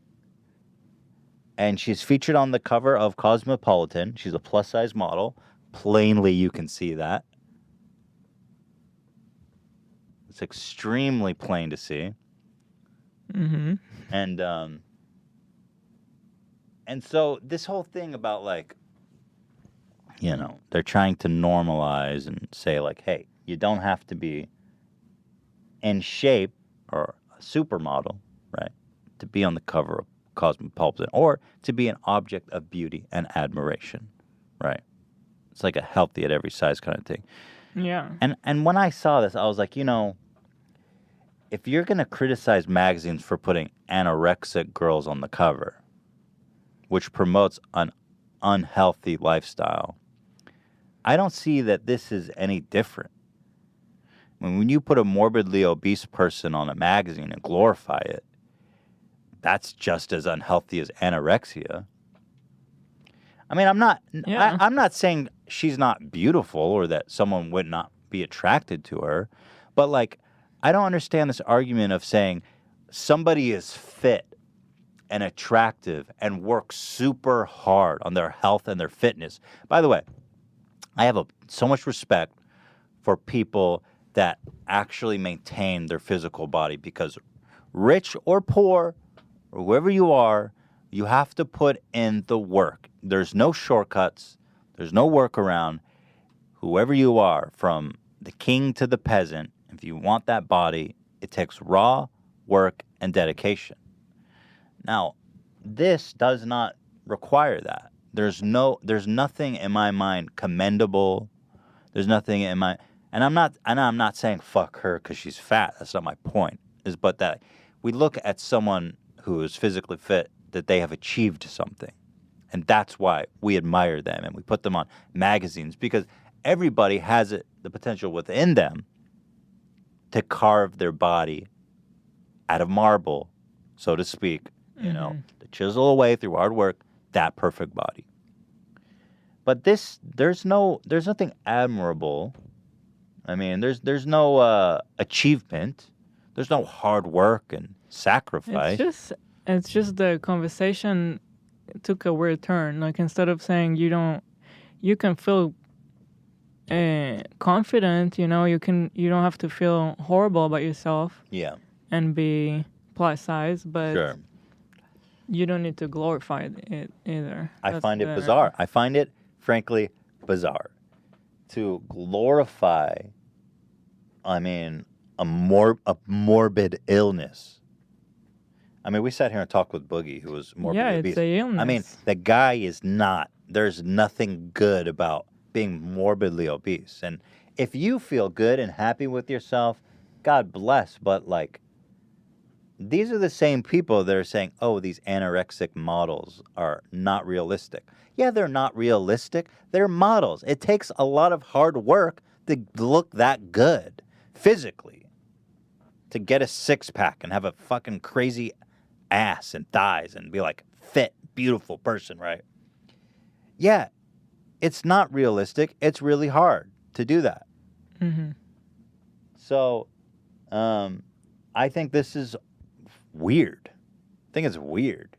and she's featured on the cover of Cosmopolitan. She's a plus-size model. Plainly, you can see that. It's extremely plain to see. Mm-hmm. And so this whole thing about they're trying to normalize and say hey, you don't have to be in shape or a supermodel, right, to be on the cover of Cosmopolitan or to be an object of beauty and admiration, right? It's like a healthy at every size kind of thing. Yeah. And when I saw this, I was like, if you're going to criticize magazines for putting anorexic girls on the cover, which promotes an unhealthy lifestyle, I don't see that this is any different. When you put a morbidly obese person on a magazine and glorify it, that's just as unhealthy as anorexia. I mean, I'm not saying she's not beautiful or that someone would not be attracted to her, but I don't understand this argument of saying somebody is fit and attractive and works super hard on their health and their fitness. By the way, I have so much respect for people that actually maintain their physical body because rich or poor or whoever you are, you have to put in the work. There's no shortcuts. There's no workaround. Whoever you are, from the king to the peasant, if you want that body, it takes raw work and dedication. Now, this does not require that. There's nothing in my mind commendable. There's nothing in my, and I'm not saying fuck her because she's fat. That's not my point. But that we look at someone who is physically fit, that they have achieved something, and that's why we admire them and we put them on magazines because everybody has the potential within them to carve their body out of marble, so to speak, to chisel away through hard work, that perfect body. But there's nothing admirable. I mean, there's no achievement. There's no hard work and sacrifice. It's just the conversation took a weird turn. Instead of saying you you can feel confident. You know, you don't have to feel horrible about yourself. Yeah. And be plus size, but Sure. you don't need to glorify it either. I find it bizarre. I find it, frankly, bizarre to glorify, I mean, a morbid illness. I mean, we sat here and talked with Boogie, who was morbidly obese. It's a illness. I mean, the guy is not. There's nothing good about being morbidly obese. And if you feel good and happy with yourself, God bless. But like, these are the same people that are saying, oh, these anorexic models are not realistic. Yeah, they're not realistic. They're models. It takes a lot of hard work to look that good physically, to get a six-pack and have a fucking crazy ass and thighs and be like fit, beautiful person, right? Yeah, it's not realistic. It's really hard to do that. Mm-hmm. So, I think this is weird. I think it's weird.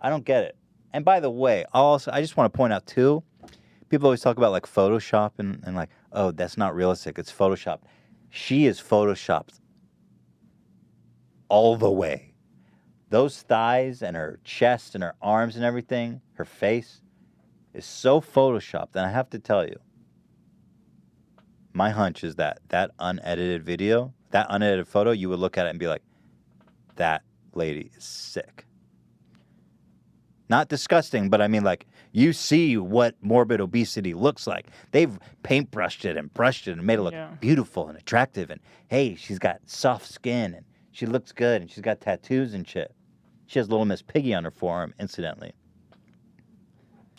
I don't get it. And by the way, I just want to point out too, people always talk about like Photoshop and like, oh, that's not realistic. It's Photoshopped. She is Photoshopped all the way. Those thighs and her chest and her arms and everything, her face is so Photoshopped. And I have to tell you, my hunch is that unedited video, that unedited photo, you would look at it and be like, that lady is sick. Not disgusting, but I mean, like, you see what morbid obesity looks like. They've paintbrushed it and brushed it and made it look beautiful and attractive. And, hey, she's got soft skin and she looks good and she's got tattoos and shit. She has Little Miss Piggy on her forearm, incidentally.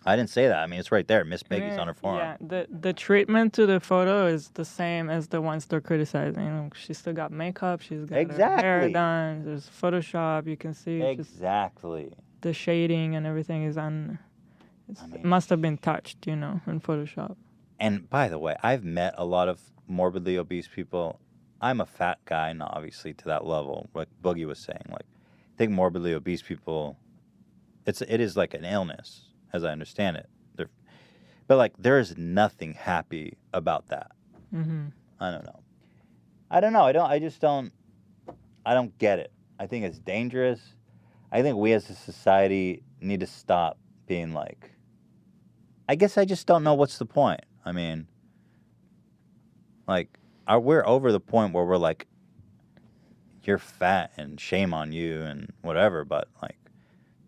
I didn't say that. I mean, it's right there. Miss Piggy's on her forearm. Yeah, the treatment to the photo is the same as the ones they're criticizing. You know, she's still got makeup. She's got her hair done. There's Photoshop. You can see exactly the shading and everything is on. It must have been touched, you know, in Photoshop. And by the way, I've met a lot of morbidly obese people. I'm a fat guy, not obviously to that level, like Boogie was saying. Like, I think morbidly obese people, it is like an illness, as I understand it. But like, there is nothing happy about that. Mm-hmm. I don't know. I don't get it. I think it's dangerous. I think we as a society need to stop being like, I guess I just don't know what's the point. I mean, like, we're over the point where we're like, you're fat and shame on you and whatever, but like,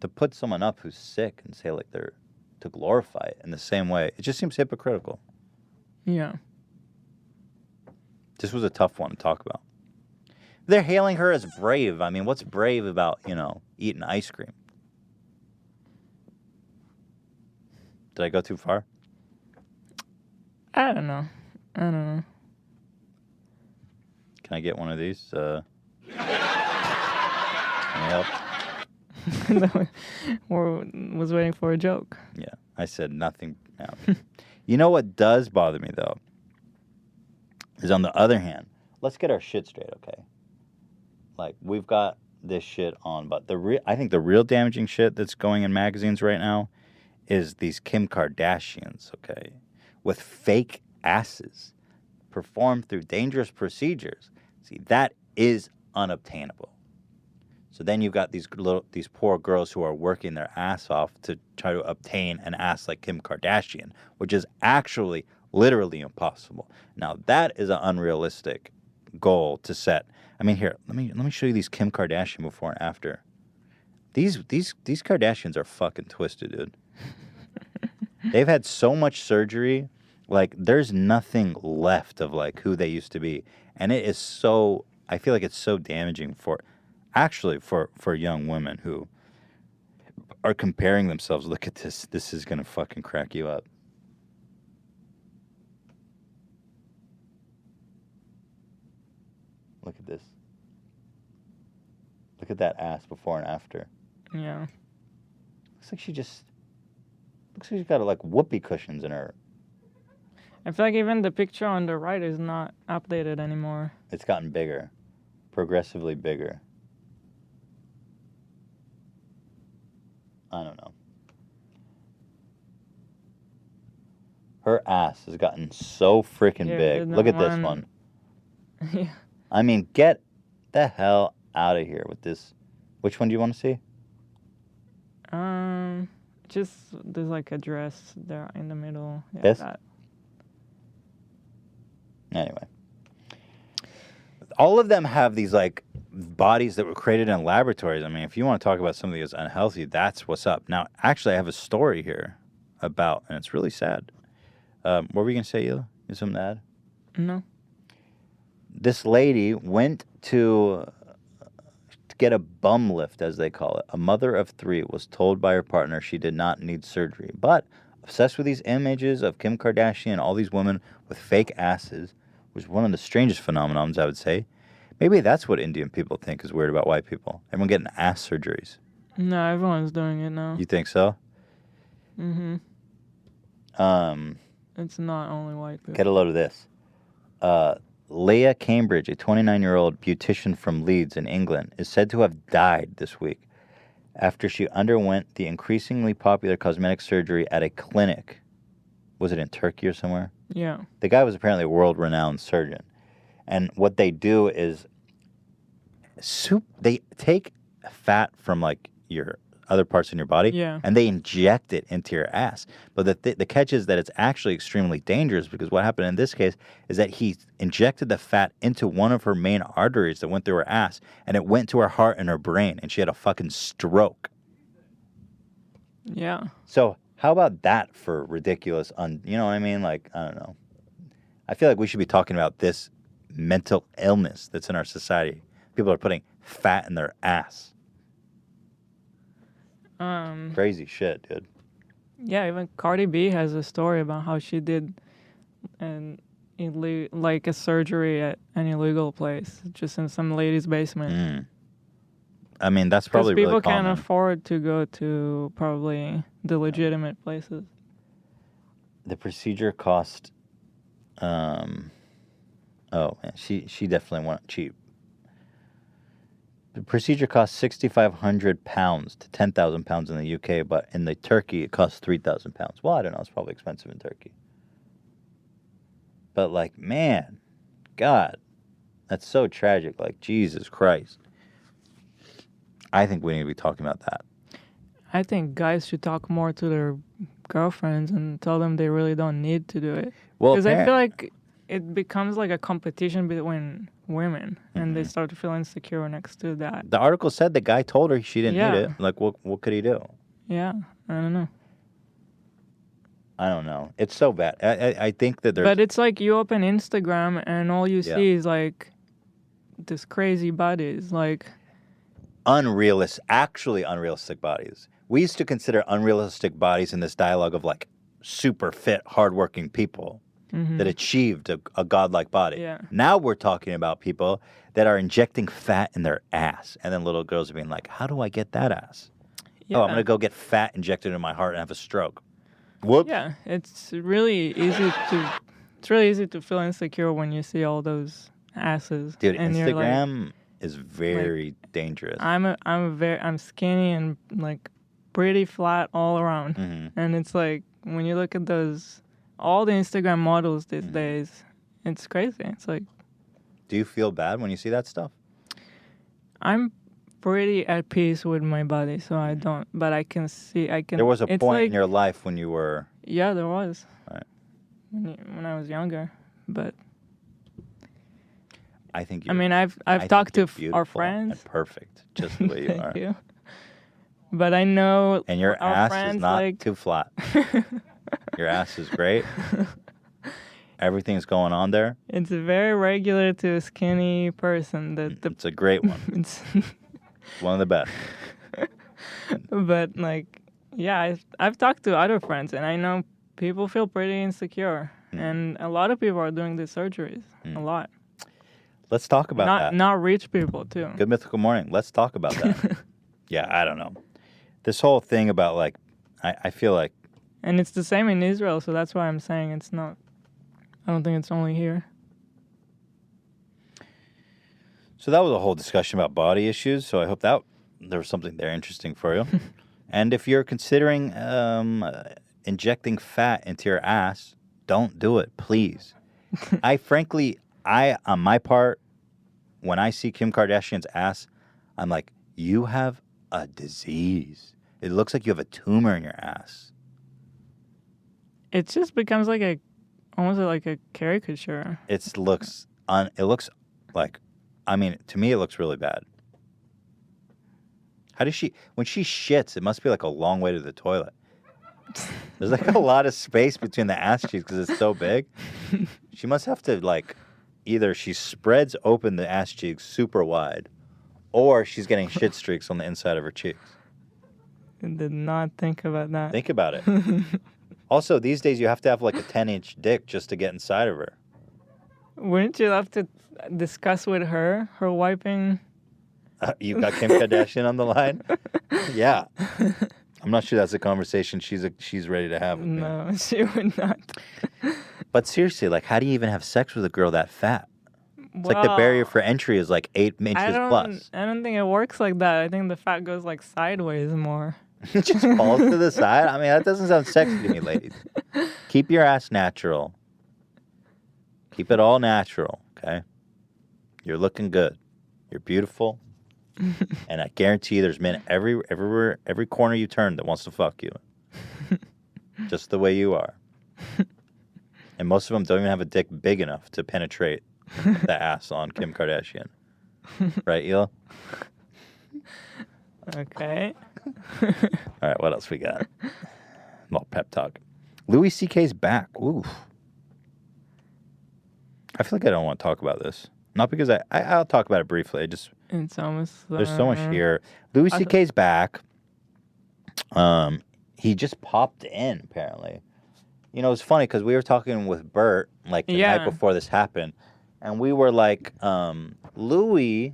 to put someone up who's sick and say like to glorify it in the same way, it just seems hypocritical. Yeah. This was a tough one to talk about. They're hailing her as brave. I mean, what's brave about, eating ice cream? Did I go too far? I don't know. Can I get one of these? Can I help? Was waiting for a joke. Yeah, I said nothing. No. You know what does bother me, though, is on the other hand, let's get our shit straight, okay? Like, we've got this shit on, but I think the real damaging shit that's going in magazines right now is these Kim Kardashians, okay, with fake asses performed through dangerous procedures. See, that is unobtainable. So then you've got these poor girls who are working their ass off to try to obtain an ass like Kim Kardashian, which is actually literally impossible. Now that is an unrealistic goal to set. I mean, here, let me show you these Kim Kardashian before and after. These Kardashians are fucking twisted, dude. They've had so much surgery, like there's nothing left of like who they used to be, and it is so. I feel like it's so damaging for young women who are comparing themselves. Look at this. This is gonna fucking crack you up. Look at this. Look at that ass before and after. Yeah. Looks like she's got like whoopee cushions in her. I feel like even the picture on the right is not updated anymore. It's gotten bigger. Progressively bigger. I don't know. Her ass has gotten so freaking Here, big. the Look at this one. Yeah. I mean, get the hell out of here with this. Which one do you want to see? Just there's like a dress there in the middle. Yeah, This? that. Anyway. All of them have these like bodies that were created in laboratories. I mean, if you want to talk about something that's unhealthy, that's what's up. Now, actually, I have a story here about, and it's really sad. What were you going to say, Hila? You have something to add? No. This lady went to get a bum lift, as they call it. A mother of 3 was told by her partner she did not need surgery, but obsessed with these images of Kim Kardashian and all these women with fake asses, which is one of the strangest phenomenons, I would say. Maybe that's what Indian people think is weird about white people. Everyone getting ass surgeries. No, everyone's doing it now. You think so? Mm-hmm. It's not only white people. Get a load of this. Leah Cambridge, a 29-year-old beautician from Leeds in England, is said to have died this week after she underwent the increasingly popular cosmetic surgery at a clinic. Was it in Turkey or somewhere? Yeah. The guy was apparently a world-renowned surgeon. And what they do is they take fat from like your other parts in your body, Yeah. and they inject it into your ass. But the catch is that it's actually extremely dangerous, because what happened in this case is that he injected the fat into one of her main arteries that went through her ass, and it went to her heart and her brain, and she had a fucking stroke. Yeah. So how about that for ridiculous, you know what I mean? Like, I don't know. I feel like we should be talking about this mental illness that's in our society. People are putting fat in their ass. Crazy shit, dude. Yeah, even Cardi B has a story about how she did like a surgery at an illegal place, just in some lady's basement. I mean, that's probably Because people really common. can't afford to go to probably the legitimate places. The procedure cost. Oh man, she definitely went cheap. The procedure cost £6,500 to £10,000 in the UK, but in the Turkey it costs £3,000. Well, I don't know. It's probably expensive in Turkey. But like, man, God, that's so tragic. Like, Jesus Christ. I think we need to be talking about that. I think guys should talk more to their girlfriends and tell them they really don't need to do it. Well, Because I feel like it becomes like a competition between women, and they start to feel insecure next to that. The article said the guy told her she didn't Yeah. need it. Like, what could he do? Yeah, I don't know. I don't know. It's so bad. I think that there's... But it's like you open Instagram and all you Yeah. see is like this crazy bodies. Like, actually unrealistic bodies. We used to consider unrealistic bodies in this dialogue of like super fit, hardworking people that achieved a godlike body. Yeah. Now we're talking about people that are injecting fat in their ass, and then little girls are being like, "How do I get that ass? yeah. Oh, I'm gonna go get fat injected in my heart and have a stroke." Whoops. Yeah, it's really easy to feel insecure when you see all those asses. Dude, and you're like, Instagram is very dangerous. I'm skinny and like pretty flat all around, and it's like when you look at all the Instagram models these days, it's crazy. It's like, Do you feel bad when you see that stuff? I'm pretty at peace with my body, so I don't. But I can. There was a it's point like, in your life when you were... Yeah, there was. Right. When I was younger, but I think I mean, I've talked to our friends. And perfect, just the way you Thank are. you. But I know And your our ass friends is not like too flat. Your ass is great. Everything's going on there. it's very regular to a skinny person. It's a great one. It's One of the best. but like, yeah, I've talked to other friends, and I know people feel pretty insecure, and a lot of people are doing these surgeries. A lot. Let's talk about that. Not rich people too. Good Mythical Morning. Let's talk about that. Yeah, I don't know. This whole thing about like, I feel like... And it's the same in Israel, so that's why I'm saying it's not. I don't think it's only here. So that was a whole discussion about body issues. So I hope that there was something there interesting for you. And if you're considering injecting fat into your ass don't do it, please. On my part, when I see Kim Kardashian's ass, I'm like, you have a disease. It looks like you have a tumor in your ass. It just becomes like almost like a caricature. It looks like, I mean, to me, it looks really bad. When she shits, it must be like a long way to the toilet. There's like a lot of space between the ass cheeks because it's so big. She must have to like, either she spreads open the ass cheeks super wide, or she's getting shit streaks on the inside of her cheeks. I did not think about that. Think about it. Also, these days you have to have like a 10-inch dick just to get inside of her. Wouldn't you have to discuss with her wiping? You got Kim Kardashian on the line? Yeah. I'm not sure that's a conversation she's ready to have with me. No, she would not. But seriously, like, how do you even have sex with a girl that fat? It's like the barrier for entry is like 8 inches plus. I don't think it works like that. I think the fat goes like sideways more. It just falls to the side? I mean, that doesn't sound sexy to me, ladies. Keep your ass natural. Keep it all natural, okay? You're looking good. You're beautiful. And I guarantee you there's men every corner you turn that wants to fuck you. Just the way you are. And most of them don't even have a dick big enough to penetrate the ass on Kim Kardashian. Right, Ela? Okay. All right, what else we got? More pep talk. Louis C.K.'s back. Ooh. I feel like I don't want to talk about this. Not because I'll talk about it briefly. It's almost... There's so much here. Louis C.K.'s back. He just popped in, apparently. You know, it's funny because we were talking with Bert, like, the night before this happened. And we were like, Louis...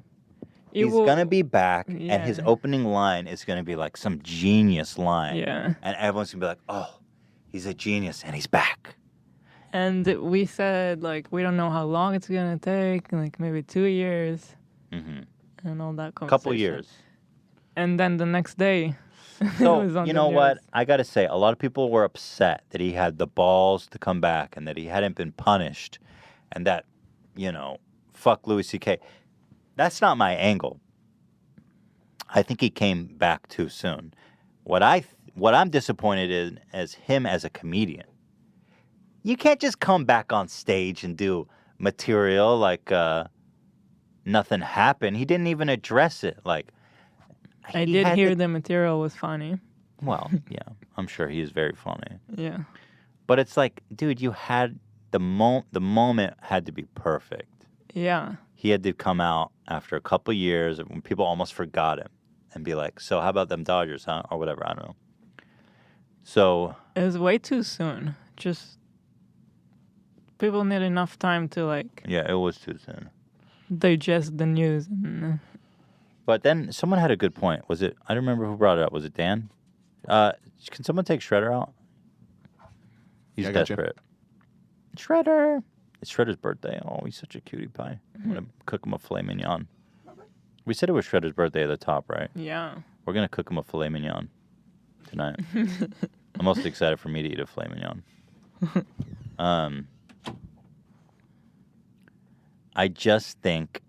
He's going to be back, and his opening line is going to be like some genius line. Yeah. And everyone's going to be like, oh, he's a genius, and he's back. And we said, like, we don't know how long it's going to take, like maybe 2 years. Mm-hmm. And all that conversation. Couple years. And then the next day, so, it was on you the know news. what? I got to say, a lot of people were upset that he had the balls to come back and that he hadn't been punished and that, you know, fuck Louis C.K. That's not my angle. I think he came back too soon. What I'm disappointed in is him as a comedian. You can't just come back on stage and do material like nothing happened. He didn't even address it. Like I did hear the material was funny. Well, yeah, I'm sure he is very funny. Yeah. But it's like, dude, you had the moment had to be perfect. Yeah. He had to come out after a couple years when people almost forgot him and be like, so how about them Dodgers, huh? Or whatever, I don't know. So... It was way too soon. Just... People need enough time to, like... Yeah, it was too soon. Digest the news. But then someone had a good point. Was it... I don't remember who brought it up. Was it Dan? Can someone take Shredder out? He's desperate. Shredder! It's Shredder's birthday. Oh, he's such a cutie pie. I'm going to cook him a filet mignon. We said it was Shredder's birthday at the top, right? Yeah. We're going to cook him a filet mignon tonight. I'm most excited for me to eat a filet mignon. I just think...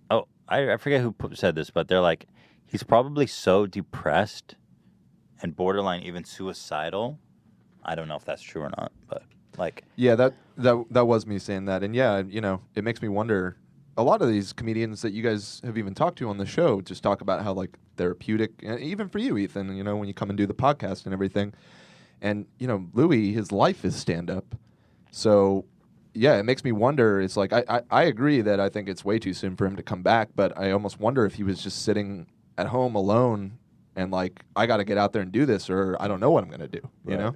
Oh, I forget who said this, but they're like, he's probably so depressed and borderline even suicidal. I don't know if that's true or not, but like... Yeah, that was me saying that. And yeah, you know, it makes me wonder... A lot of these comedians that you guys have even talked to on the show just talk about how, like, therapeutic, even for you, Ethan, you know, when you come and do the podcast and everything. And, you know, Louis, his life is stand-up. So, yeah, it makes me wonder. It's like, I agree that I think it's way too soon for him to come back, but I almost wonder if he was just sitting at home alone and, like, I got to get out there and do this or I don't know what I'm going to do, you know?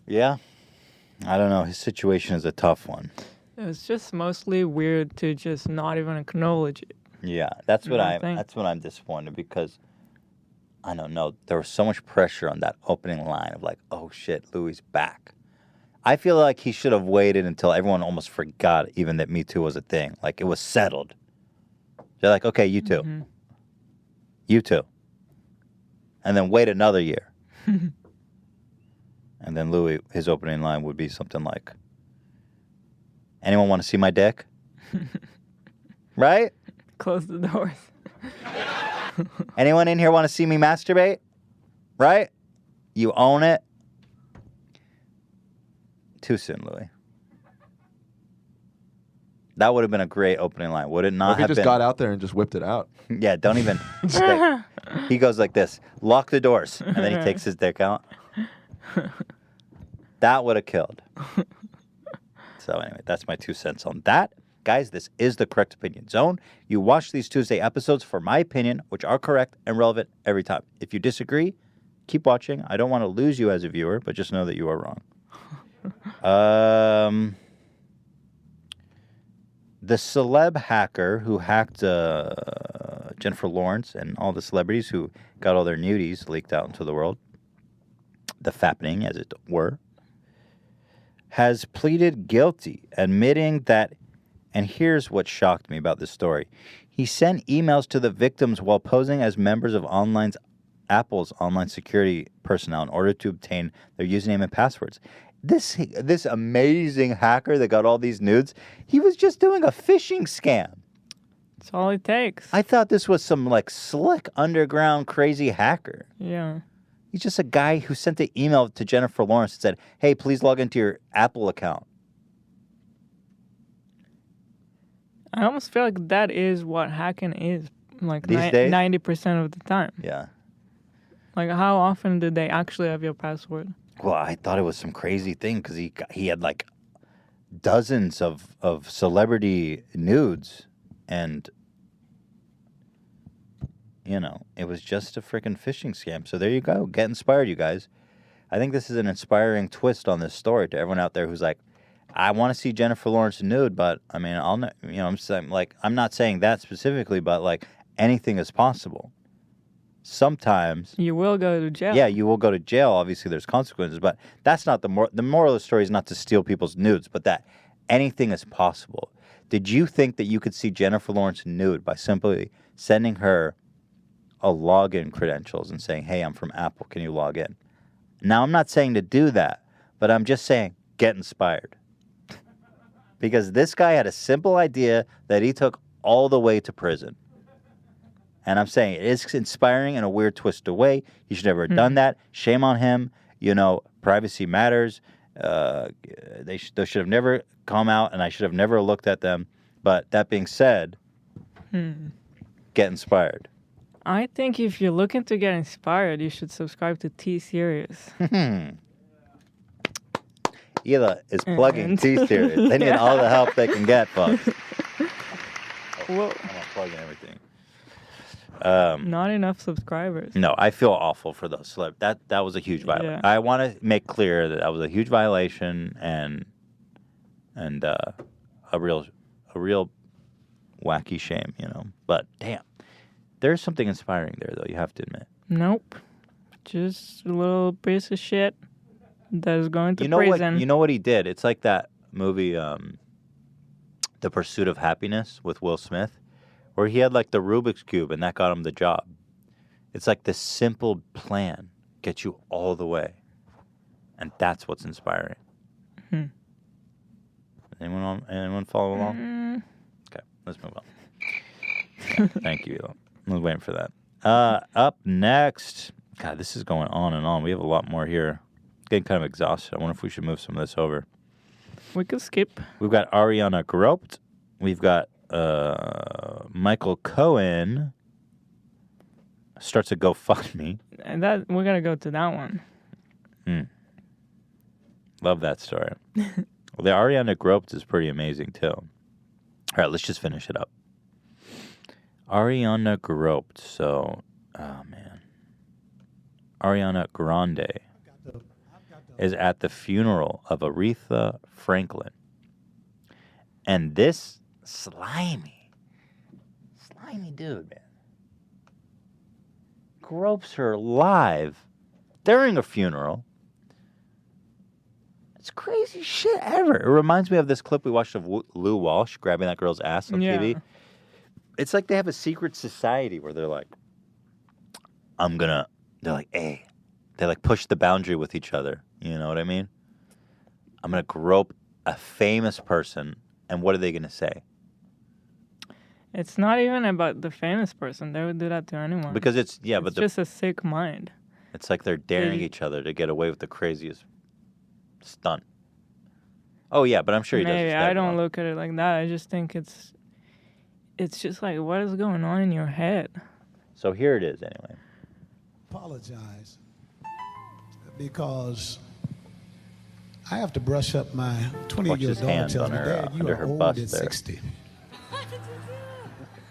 Yeah. I don't know. His situation is a tough one. It's just mostly weird to just not even acknowledge it. Yeah, that's what I'm disappointed because I don't know. There was so much pressure on that opening line of like, oh shit, Louis back. I feel like he should have waited until everyone almost forgot even that Me Too was a thing. Like it was settled. They're like, okay, you too. Mm-hmm. You too. And then wait another year. And then Louis, his opening line would be something like, anyone want to see my dick? Right? Close the doors. Anyone in here want to see me masturbate? Right? You own it. Too soon, Louis. That would have been a great opening line. Would it not Or he have just been? got out there and just whipped it out. Yeah, don't even. He goes like this, lock the doors, and then he takes his dick out. That would have killed. So anyway, that's my 2 cents on that. Guys, this is the Correct Opinion Zone. You watch these Tuesday episodes for my opinion, which are correct and relevant every time. If you disagree, keep watching. I don't want to lose you as a viewer, but just know that you are wrong. The celeb hacker who hacked Jennifer Lawrence and all the celebrities who got all their nudies leaked out into the world, the fappening, as it were, has pleaded guilty, admitting that, and here's what shocked me about this story, he sent emails to the victims while posing as members of Apple's online security personnel in order to obtain their username and passwords. This amazing hacker that got all these nudes, he was just doing a phishing scam. That's all it takes. I thought this was some like slick underground crazy hacker. Yeah. He's just a guy who sent an email to Jennifer Lawrence and said, hey, please log into your Apple account. I almost feel like that is what hacking is. Like These days? 90% of the time. Yeah. Like how often did they actually have your password? Well, I thought it was some crazy thing because he had like dozens of celebrity nudes, and you know, it was just a freaking phishing scam. So there you go. Get inspired, you guys. I think this is an inspiring twist on this story to everyone out there who's like, I want to see Jennifer Lawrence nude, but I mean, I'm saying, like, I'm not saying that specifically, but like anything is possible. Sometimes you will go to jail. Yeah, you will go to jail. Obviously, there's consequences, but that's not the moral of the story is not to steal people's nudes, but that anything is possible. Did you think that you could see Jennifer Lawrence nude by simply sending her a login credentials and saying, hey, I'm from Apple, can you log in? Now, I'm not saying to do that, but I'm just saying get inspired. Because this guy had a simple idea that he took all the way to prison. And I'm saying it is inspiring in a weird, twisted way. He should never have done that. Shame on him. You know, privacy matters. They should have never come out, and I should have never looked at them. But that being said, get inspired. I think if you're looking to get inspired, you should subscribe to T-Series. Hila is plugging T-Series. They need all the help they can get, folks. Well, I'm not plugging everything. Not enough subscribers. No, I feel awful for those celebs. That was a huge violation. Yeah. I want to make clear that was a huge violation and a real wacky shame, you know. But damn, there's something inspiring there, though. You have to admit. Nope, just a little piece of shit that is going to prison. You know what he did? It's like that movie, The Pursuit of Happiness with Will Smith, where he had like the Rubik's Cube and that got him the job. It's like this simple plan gets you all the way. And that's what's inspiring. Anyone follow along? Okay, let's move on. Yeah, thank you, Elon. I was waiting for that. Up next, God, this is going on and on. We have a lot more here. Getting kind of exhausted. I wonder if we should move some of this over. We could skip. We've got Ariana Groped. We've got Michael Cohen starts a GoFundMe. And that we're gonna go to that one. Love that story. Well, the Ariana Groped is pretty amazing too. All right, let's just finish it up. Ariana Groped. So, oh man, Ariana Grande is at the funeral of Aretha Franklin, and this slimy dude, man, gropes her live during a funeral. It's crazy shit ever. It reminds me of this clip we watched of Lou Walsh grabbing that girl's ass on TV. It's like they have a secret society where they're like, they're like, hey, they like push the boundary with each other. You know what I mean? I'm going to grope a famous person, and what are they going to say? It's not even about the famous person. They would do that to anyone. Because it's just a sick mind. It's like they're daring each other to get away with the craziest stunt. Oh yeah, but I'm sure he does. Maybe I don't look at it like that. I just think it's just like, what is going on in your head? So here it is anyway. Apologize because I have to brush up my 20-year-old daughter tells me, Dad, you are old at 60.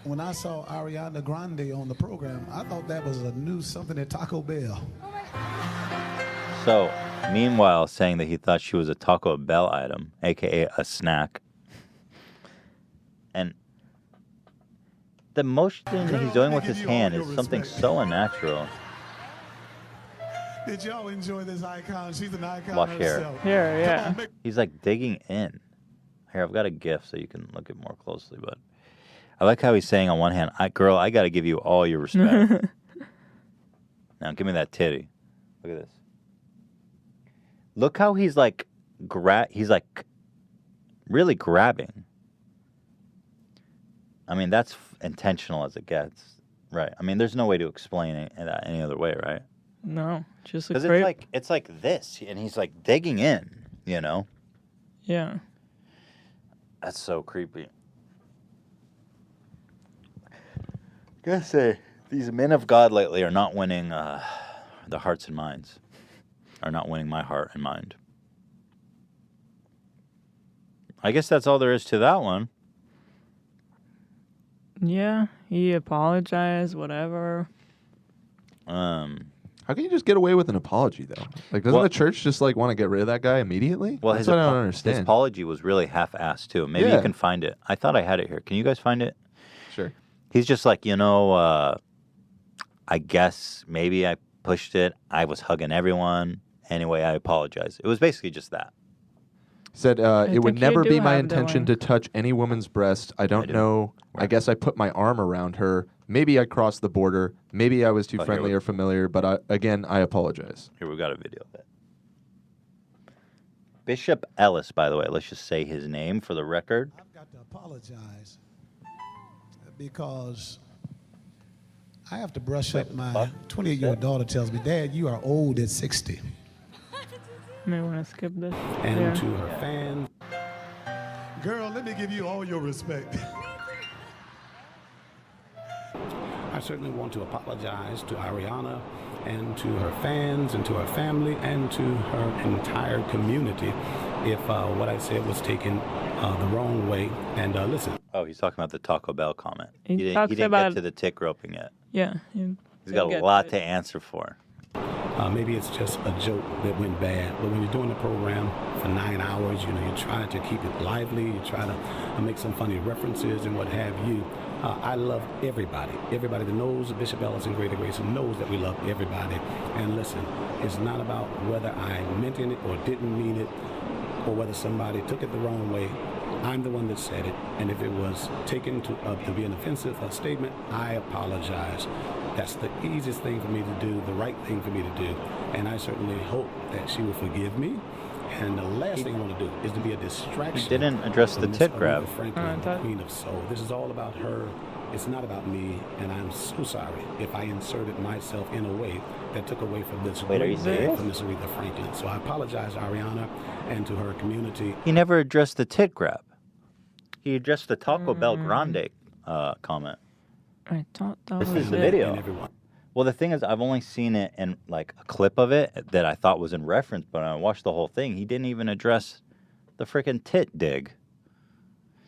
When I saw Ariana Grande on the program, I thought that was something at Taco Bell. So, meanwhile, saying that he thought she was a Taco Bell item, a.k.a. a snack. And the motion that he's doing with his hand is something so unnatural. Did y'all enjoy this icon? She's an icon Watch herself. Here, yeah. He's like digging in. Here, I've got a GIF so you can look at it more closely, but I like how he's saying on one hand, girl, I got to give you all your respect. Now, give me that titty. Look at this. Look how he's like, really grabbing. I mean, that's intentional as it gets, right? I mean, there's no way to explain it any other way, right? No, just because it's like this, and he's like digging in, you know? Yeah. That's so creepy. Gotta say, these men of God lately are not winning the hearts and minds. Are not winning my heart and mind. I guess that's all there is to that one. Yeah, he apologized, whatever. How can you just get away with an apology, though? Like, doesn't the church just, like, want to get rid of that guy immediately? Well, that's what I don't understand. His apology was really half-assed, too. Maybe you can find it. I thought I had it here. Can you guys find it? Sure. He's just like, I guess maybe I pushed it. I was hugging everyone. Anyway, I apologize. It was basically just that. Said, it would never be my intention to touch any woman's breast. I don't know. Right. I guess I put my arm around her. Maybe I crossed the border. Maybe I was too friendly or familiar. But again, I apologize. Here, we got a video of it. Bishop Ellis, by the way. Let's just say his name for the record. I've got to apologize because I have to brush up my 28-year-old daughter tells me, Dad, you are old at 60. May want to skip this. And to her fans. Girl, let me give you all your respect. I certainly want to apologize to Ariana and to her fans and to her family and to her entire community if what I said was taken the wrong way. And listen. Oh, he's talking about the Taco Bell comment. He didn't get to the tick roping yet. Yeah. He's got a lot to answer for. Maybe it's just a joke that went bad, but when you're doing the program for 9 hours, you try to keep it lively, you try to make some funny references and what have you. I love everybody. Everybody that knows Bishop Ellis and Greater Grace knows that we love everybody. And listen, it's not about whether I meant it or didn't mean it, or whether somebody took it the wrong way. I'm the one that said it, and if it was taken to be an offensive statement, I apologize. That's the easiest thing for me to do, the right thing for me to do, and I certainly hope that she will forgive me. And the last thing I want to do is to be a distraction. He didn't address the tit grab. Franklin, the Queen of Soul. This is all about her. It's not about me, and I'm so sorry if I inserted myself in a way that took away from this great day from Miss Aretha Franklin. So I apologize, Ariana, and to her community. He never addressed the tit grab. He addressed the Taco Bell Grande comment. I thought that was This is the video. Well, the thing is, I've only seen it in like a clip of it that I thought was in reference, but when I watched the whole thing, he didn't even address the freaking tit dig.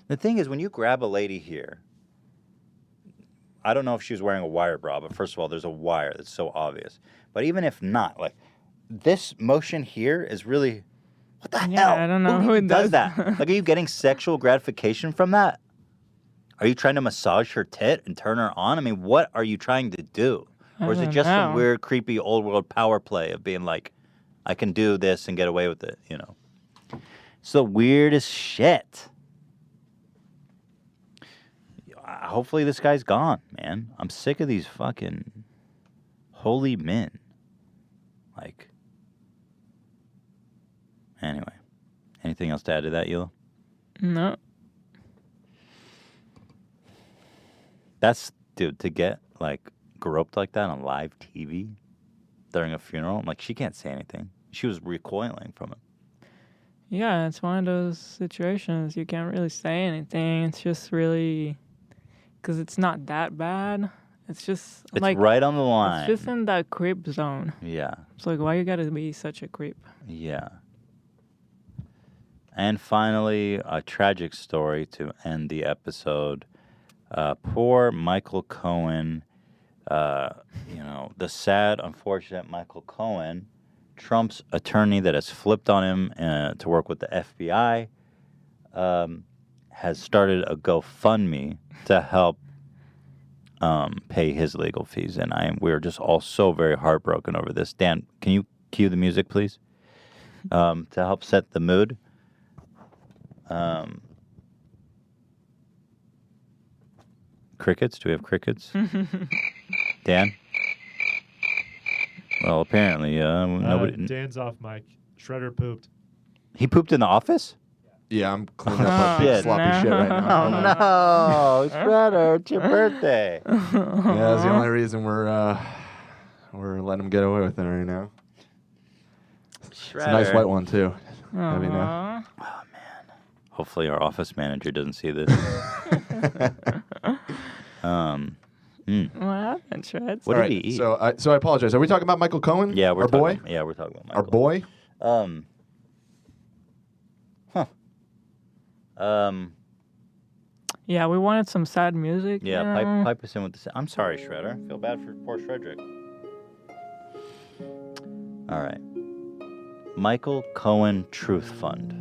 The thing is, when you grab a lady here, I don't know if she was wearing a wire bra, but first of all, there's a wire that's so obvious. But even if not, like this motion here is really, what the hell? I don't know who does that. Like, are you getting sexual gratification from that? Are you trying to massage her tit and turn her on? I mean, what are you trying to do? Or is it just some weird, creepy, old world power play of being like, I can do this and get away with it, It's the weirdest shit. Hopefully this guy's gone, man. I'm sick of these fucking holy men. Like, Anyway, anything else to add to that, Eula? No. That's, dude, to get, like, groped like that on live TV during a funeral, like, she can't say anything. She was recoiling from it. Yeah, it's one of those situations you can't really say anything. It's just really, because it's not that bad. It's just It's like right on the line. It's just in that creep zone. Yeah. It's like, why you gotta be such a creep? Yeah. And finally, a tragic story to end the episode. Poor Michael Cohen. The sad, unfortunate Michael Cohen, Trump's attorney that has flipped on him to work with the FBI, has started a GoFundMe to help pay his legal fees. And we're just all so very heartbroken over this. Dan, can you cue the music, please? To help set the mood. Crickets? Do we have crickets? Dan? Well, apparently, nobody. Dan's off mic. Shredder pooped. He pooped in the office? Yeah, I'm cleaning up a big sloppy shit right now. Oh, no. Shredder, it's your birthday. Yeah, that's the only reason we're letting him get away with it right now. It's a nice white one, too. Have you know? Oh, man. Hopefully our office manager doesn't see this. What happened, Shreds? What did he eat? So I apologize. Are we talking about Michael Cohen? Yeah, we're our boy. talking about Michael. Our boy. Yeah, we wanted some sad music. Yeah, you know? pipe us in with the. I'm sorry, Shredder. I feel bad for poor Shredrick. All right. Michael Cohen Truth Fund.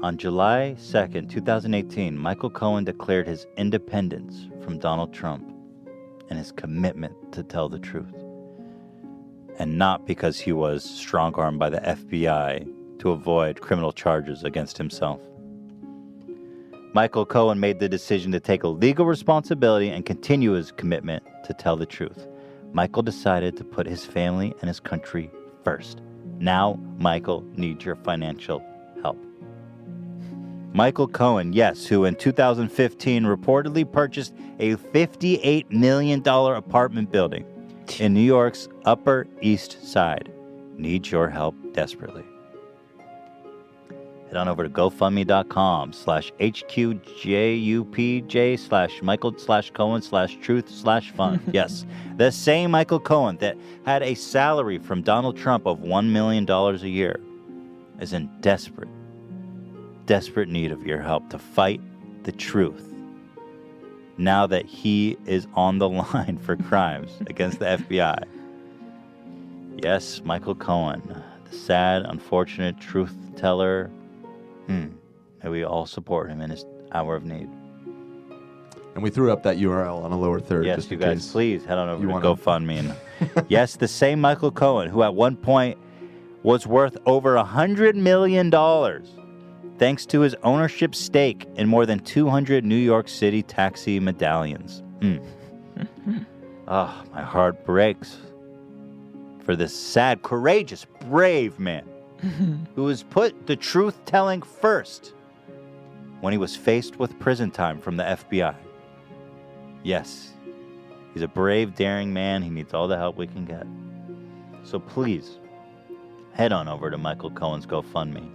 On July 2nd, 2018, Michael Cohen declared his independence from Donald Trump and his commitment to tell the truth. And not because he was strong-armed by the FBI to avoid criminal charges against himself. Michael Cohen made the decision to take a legal responsibility and continue his commitment to tell the truth. Michael decided to put his family and his country first. Now, Michael needs your financial help. Michael Cohen, yes, who in 2015 reportedly purchased a $58 million apartment building in New York's Upper East Side, needs your help desperately. Head on over to GoFundMe.com/HQJUPJ/Michael/Cohen/Truth/Fund. Yes, the same Michael Cohen that had a salary from Donald Trump of $1 million a year is in desperate need of your help to fight the truth. Now that he is on the line for crimes against the FBI. Yes, Michael Cohen, the sad, unfortunate truth teller. May we all support him in his hour of need. And we threw up that URL on a lower third. Yes, just you in guys, case please head on over you to wanna- GoFundMe. Yes, the same Michael Cohen, who at one point was worth over $100 million, thanks to his ownership stake in more than 200 New York City taxi medallions. Oh, my heart breaks for this sad, courageous, brave man who has put the truth-telling first when he was faced with prison time from the FBI. Yes, he's a brave, daring man. He needs all the help we can get. So please, head on over to Michael Cohen's GoFundMe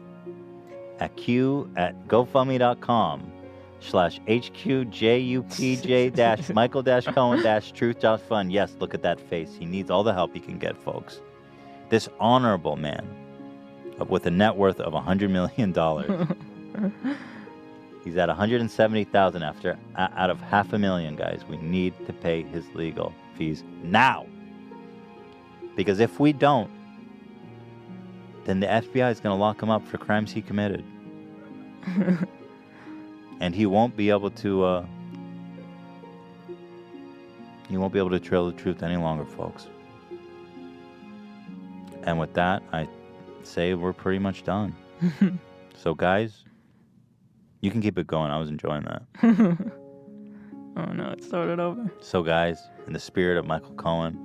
at GoFundMe.com/HQJUPJ-Michael-Cohen-Truth.Fund. Yes, look at that face. He needs all the help he can get, folks. This honorable man with a net worth of $100 million. He's at $170,000 out of $500,000, guys. We need to pay his legal fees now. Because if we don't, then the FBI is going to lock him up for crimes he committed. And he won't be able to trail the truth any longer, folks. And with that, I say we're pretty much done. So, guys, you can keep it going. I was enjoying that. Oh, no, it started over. So, guys, in the spirit of Michael Cohen,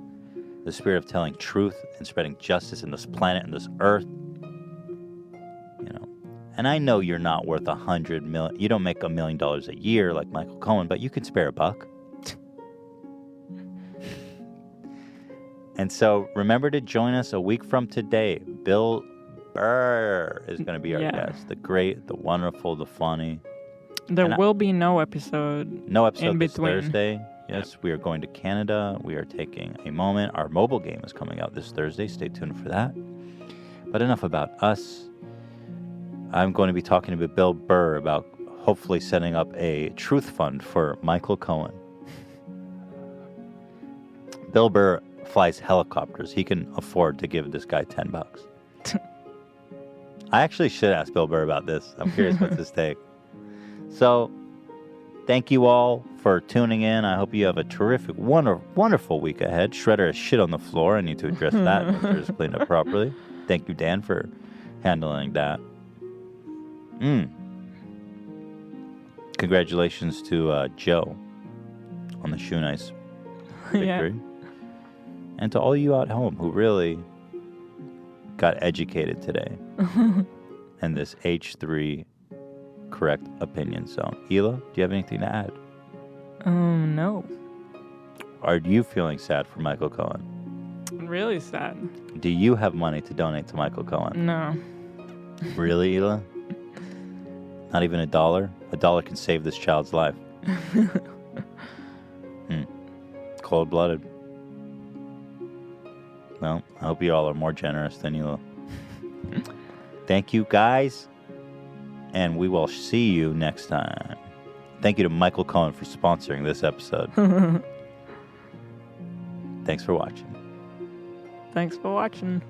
the spirit of telling truth and spreading justice in this planet and this earth. You know, and I know you're not worth $100 million. You don't make $1 million a year like Michael Cohen, but you can spare a buck. And so remember to join us a week from today. Bill Burr is going to be our guest. The great, the wonderful, the funny. There will be no episode. No episode in this between. Thursday. Yes, we are going to Canada. We are taking a moment. Our mobile game is coming out this Thursday. Stay tuned for that. But enough about us. I'm going to be talking to Bill Burr about hopefully setting up a truth fund for Michael Cohen. Bill Burr flies helicopters. He can afford to give this guy $10. I actually should ask Bill Burr about this. I'm curious what's his take. So, thank you all for tuning in. I hope you have a terrific, wonderful week ahead. Shredder has shit on the floor. I need to address that and make sure it's cleaned up properly. Thank you, Dan, for handling that. Congratulations to Joe on the Shoe Nice victory. And to all you out home who really got educated today in this H3 correct opinion zone. Hila, do you have anything to add? No. Are you feeling sad for Michael Cohen? Really sad. Do you have money to donate to Michael Cohen? No. Really, Hila? Not even $1? $1 can save this child's life. Cold-blooded. Well, I hope you all are more generous than you. Thank you, guys. And we will see you next time. Thank you to Michael Cohen for sponsoring this episode. Thanks for watching. Thanks for watching.